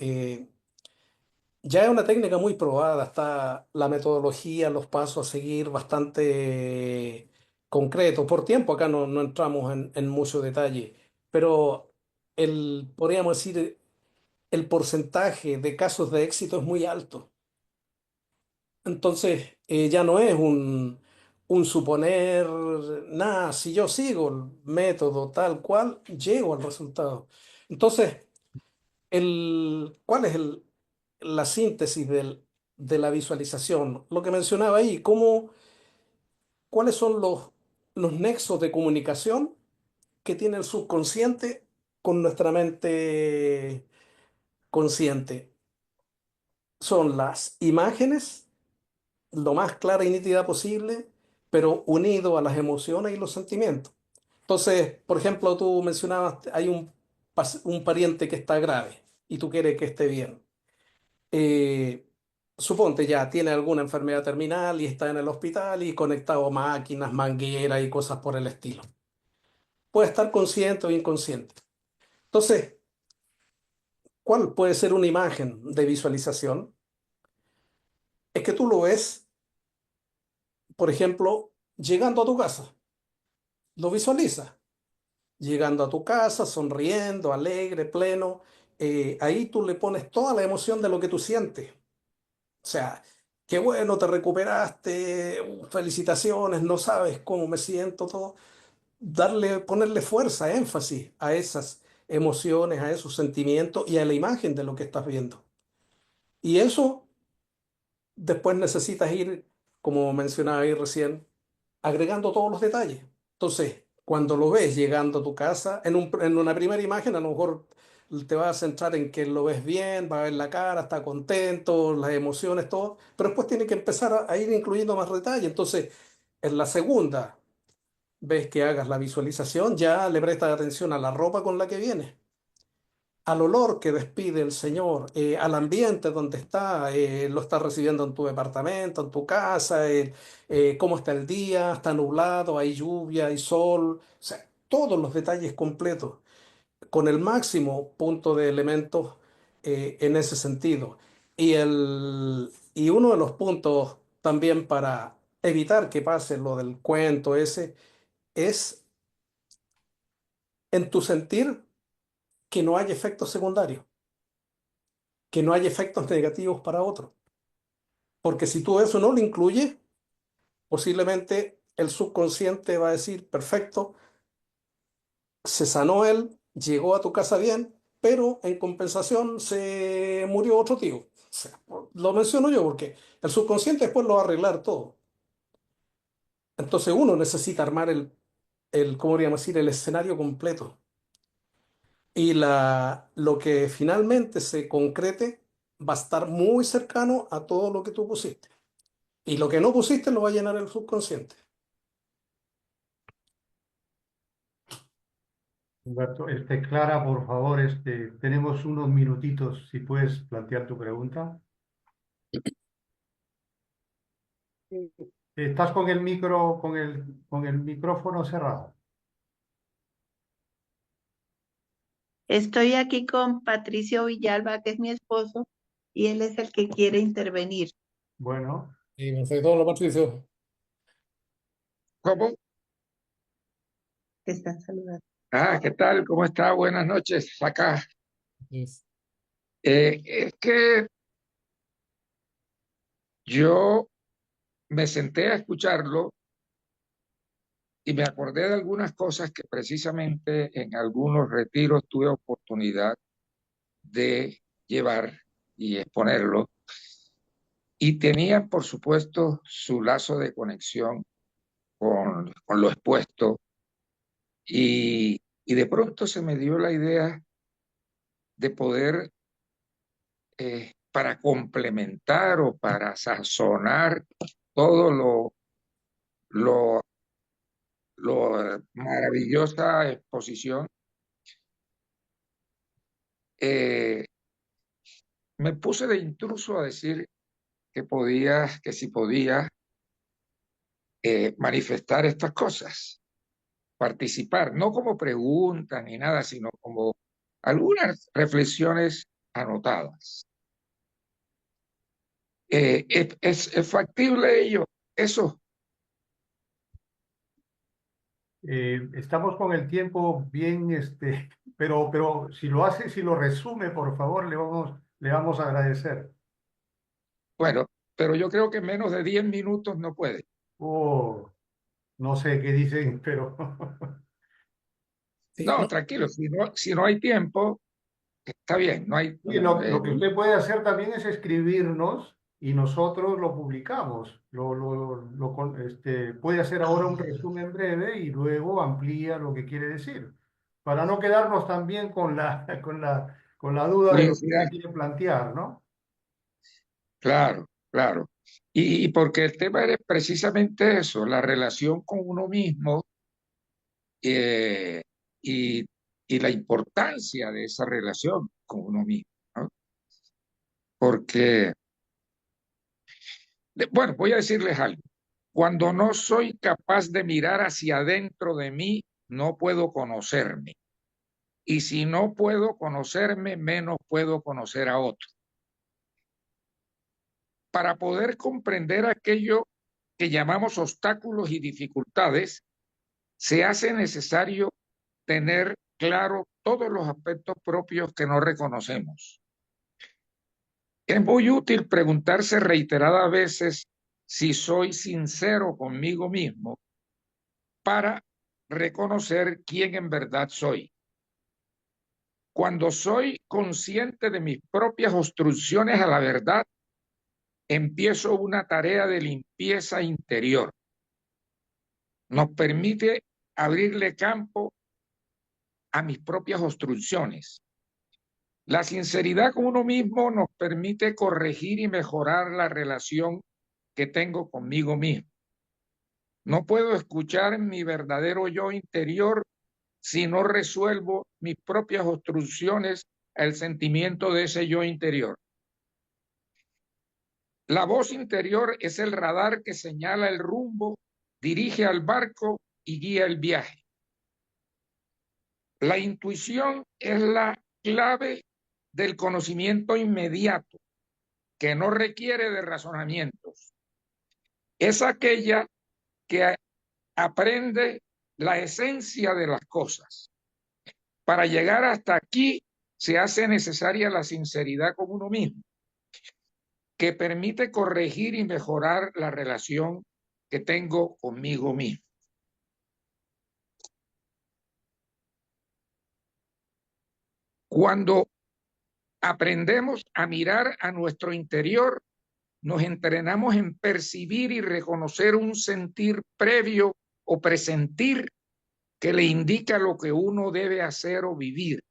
Speaker 2: ya es una técnica muy probada. Está la metodología, los pasos a seguir bastante concreto. Por tiempo acá no entramos en mucho detalle, pero podríamos decir, el porcentaje de casos de éxito es muy alto. Entonces, ya no es un suponer, nada, si yo sigo el método tal cual, llego al resultado. Entonces, ¿cuál es la síntesis de la visualización? Lo que mencionaba ahí, ¿cuáles son los nexos de comunicación que tiene el subconsciente con nuestra mente consciente? Son las imágenes, lo más clara y nítida posible, pero unido a las emociones y los sentimientos. Entonces, por ejemplo, tú mencionabas, hay un pariente que está grave y tú quieres que esté bien. Eh, Suponte ya tiene alguna enfermedad terminal y está en el hospital y conectado a máquinas, mangueras y cosas por el estilo. Puede estar consciente o inconsciente. Entonces, ¿cuál puede ser una imagen de visualización? Es que tú lo ves, por ejemplo, llegando a tu casa. Lo visualizas. Llegando a tu casa, sonriendo, alegre, pleno. Ahí tú le pones toda la emoción de lo que tú sientes. O sea, qué bueno, te recuperaste, felicitaciones, no sabes cómo me siento, todo. Ponerle fuerza, énfasis a esas emociones, a esos sentimientos y a la imagen de lo que estás viendo. Y eso después necesitas ir, como mencionaba ahí recién, agregando todos los detalles. Entonces, cuando lo ves llegando a tu casa, en una primera imagen, a lo mejor te vas a centrar en que lo ves bien, va a ver la cara, está contento, las emociones, todo, pero después tiene que empezar a ir incluyendo más detalle. Entonces, en la segunda vez que hagas la visualización, ya le prestas atención a la ropa con la que viene, al olor que despide el Señor, al ambiente donde está, lo está recibiendo en tu departamento, en tu casa, cómo está el día, está nublado, hay lluvia, hay sol, o sea, todos los detalles completos, con el máximo punto de elementos en ese sentido. Y uno de los puntos también para evitar que pase lo del cuento ese es en tu sentir que no hay efectos secundarios, que no hay efectos negativos para otros. Porque si tú eso no lo incluyes, posiblemente el subconsciente va a decir, perfecto, se sanó él, llegó a tu casa bien, pero en compensación se murió otro tío. O sea, lo menciono yo porque el subconsciente después lo va a arreglar todo. Entonces uno necesita armar ¿cómo podríamos decir? El escenario completo. Y lo que finalmente se concrete va a estar muy cercano a todo lo que tú pusiste. Y lo que no pusiste lo va a llenar el subconsciente.
Speaker 4: Humberto, Clara, por favor, tenemos unos minutitos, si puedes plantear tu pregunta. Estás con el con el micrófono cerrado.
Speaker 8: Estoy aquí con Patricio Villalba, que es mi esposo, y él es el que quiere intervenir.
Speaker 4: Bueno,
Speaker 2: Y perfecto, lo Patricio.
Speaker 9: ¿Cómo?
Speaker 8: Te están saludando.
Speaker 9: ¿Qué tal? ¿Cómo está? Buenas noches. Acá.
Speaker 2: Yes.
Speaker 9: Es que yo me senté a escucharlo y me acordé de algunas cosas que precisamente en algunos retiros tuve oportunidad de llevar y exponerlo. Y tenían, por supuesto, su lazo de conexión con lo expuesto. Y de pronto se me dio la idea de poder para complementar o para sazonar todo lo, lo maravillosa exposición, eh, me puse de intruso a decir que si podía manifestar estas cosas, participar, no como pregunta ni nada, sino como algunas reflexiones anotadas. ¿Es factible ello? Eso.
Speaker 4: Estamos con el tiempo bien, pero si lo hace, si lo resume, por favor, le vamos a agradecer.
Speaker 9: Bueno, pero yo creo que menos de 10 minutos no puede.
Speaker 4: Oh, no sé qué dicen, pero
Speaker 2: Sí,
Speaker 9: No,
Speaker 2: no,
Speaker 9: tranquilo, si no hay tiempo, está bien, no hay,
Speaker 4: sí, lo que usted puede hacer también es escribirnos y nosotros lo publicamos. Puede hacer ahora un resumen breve y luego amplía lo que quiere decir, para no quedarnos también con con la duda de lo que
Speaker 9: curiosidad.
Speaker 4: usted quiere plantear, ¿no?
Speaker 9: Claro, claro. Y porque el tema es precisamente eso, la relación con uno mismo eh, y, y la importancia de esa relación con uno mismo, ¿no? Porque, bueno, voy a decirles algo. Cuando no soy capaz de mirar hacia adentro de mí, no puedo conocerme. Y si no puedo conocerme, menos puedo conocer a otro. Para poder comprender aquello que llamamos obstáculos y dificultades, se hace necesario tener claro todos los aspectos propios que no reconocemos. Es muy útil preguntarse reiteradas veces si soy sincero conmigo mismo para reconocer quién en verdad soy. Cuando soy consciente de mis propias obstrucciones a la verdad, empiezo una tarea de limpieza interior. Nos permite abrirle campo a mis propias obstrucciones. La sinceridad con uno mismo nos permite corregir y mejorar la relación que tengo conmigo mismo. No puedo escuchar mi verdadero yo interior si no resuelvo mis propias obstrucciones al sentimiento de ese yo interior. La voz interior es el radar que señala el rumbo, dirige al barco y guía el viaje. La intuición es la clave del conocimiento inmediato, que no requiere de razonamientos. Es aquella que aprende la esencia de las cosas. Para llegar hasta aquí se hace necesaria la sinceridad con uno mismo, que permite corregir y mejorar la relación que tengo conmigo mismo. Cuando aprendemos a mirar a nuestro interior, nos entrenamos en percibir y reconocer un sentir previo o presentir que le indica lo que uno debe hacer o vivir.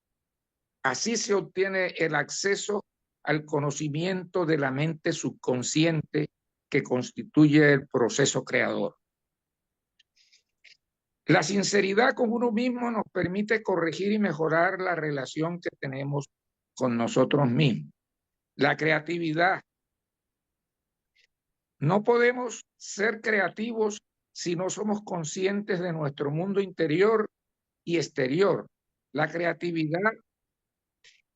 Speaker 9: Así se obtiene el acceso al conocimiento de la mente subconsciente que constituye el proceso creador. La sinceridad con uno mismo nos permite corregir y mejorar la relación que tenemos con nosotros mismos. La creatividad. No podemos ser creativos si no somos conscientes de nuestro mundo interior y exterior. La creatividad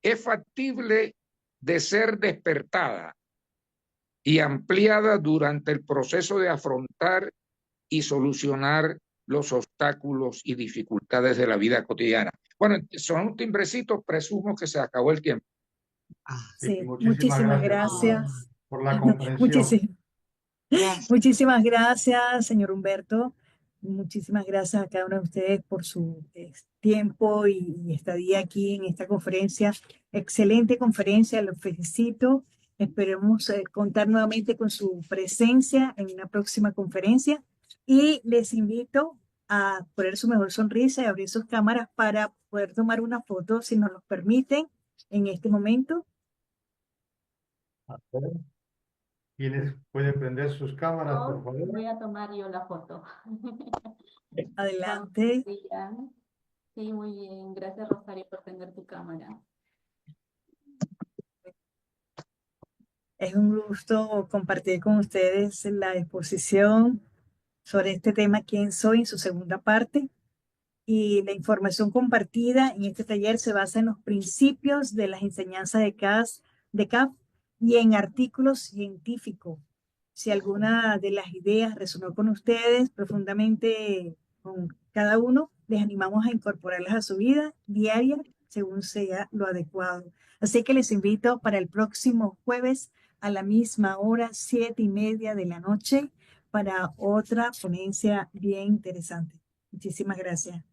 Speaker 9: es factible de ser despertada y ampliada durante el proceso de afrontar y solucionar los obstáculos y dificultades de la vida cotidiana. Bueno, son un timbrecito, presumo que se acabó el tiempo.
Speaker 1: Sí,
Speaker 4: Muchísimas
Speaker 1: muchísimas
Speaker 4: gracias
Speaker 1: gracias.
Speaker 4: por la comprensión.
Speaker 1: Muchísimas. Muchísimas gracias, señor Humberto. Muchísimas gracias a cada uno de ustedes por su tiempo y estadía aquí en esta conferencia. Excelente conferencia, los felicito. Esperemos contar nuevamente con su presencia en una próxima conferencia y les invito a poner su mejor sonrisa y abrir sus cámaras para poder tomar una foto, si nos lo permiten, en este momento.
Speaker 4: ¿Quiénes pueden prender sus cámaras, por favor?
Speaker 10: Voy a tomar yo la foto.
Speaker 1: Adelante.
Speaker 10: Sí, muy bien. Gracias, Rosario, por prender tu cámara.
Speaker 1: Es un gusto compartir con ustedes la exposición sobre este tema, ¿Quién soy?, en su segunda parte. Y la información compartida en este taller se basa en los principios de las enseñanzas de CAF y en artículos científicos. Si alguna de las ideas resonó con ustedes profundamente, con cada uno, les animamos a incorporarlas a su vida diaria según sea lo adecuado. Así que les invito para el próximo jueves a la misma hora, 7:30 de la noche, para otra ponencia bien interesante. Muchísimas gracias.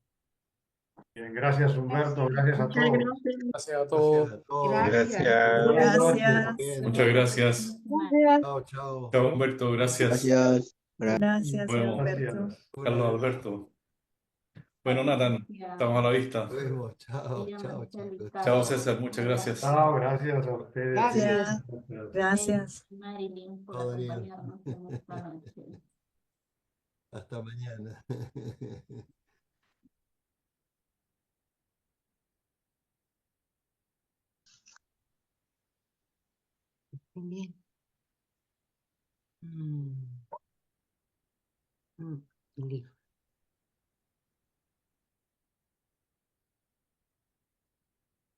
Speaker 4: Bien, gracias Humberto, gracias a
Speaker 8: Muchas
Speaker 4: todos.
Speaker 8: gracias.
Speaker 2: Gracias a todos.
Speaker 7: Gracias a todos.
Speaker 5: Gracias.
Speaker 4: Buenas noches.
Speaker 1: Gracias.
Speaker 7: Bien.
Speaker 11: Muchas gracias.
Speaker 3: Gracias.
Speaker 7: Chao, chao.
Speaker 11: Chao, Humberto, gracias.
Speaker 12: Gracias.
Speaker 1: Gracias,
Speaker 11: Bueno,
Speaker 1: Alberto.
Speaker 4: Gracias.
Speaker 11: Carlos Alberto. Bueno, Nathan, estamos a la vista.
Speaker 7: Nos vemos. Chao,
Speaker 10: Ella,
Speaker 7: chao,
Speaker 10: Marcelo y
Speaker 7: chicos.
Speaker 11: Chao,
Speaker 10: Carlos.
Speaker 11: César, muchas gracias.
Speaker 4: Chao, gracias a ustedes.
Speaker 1: Gracias.
Speaker 4: Gracias.
Speaker 1: Gracias.
Speaker 10: Marilyn, por
Speaker 7: Chao, Daniel.
Speaker 10: acompañarnos en esta noche.
Speaker 7: Hasta mañana.
Speaker 8: Bien. Listo.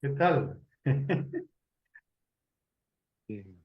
Speaker 4: ¿Qué tal?
Speaker 12: Bien.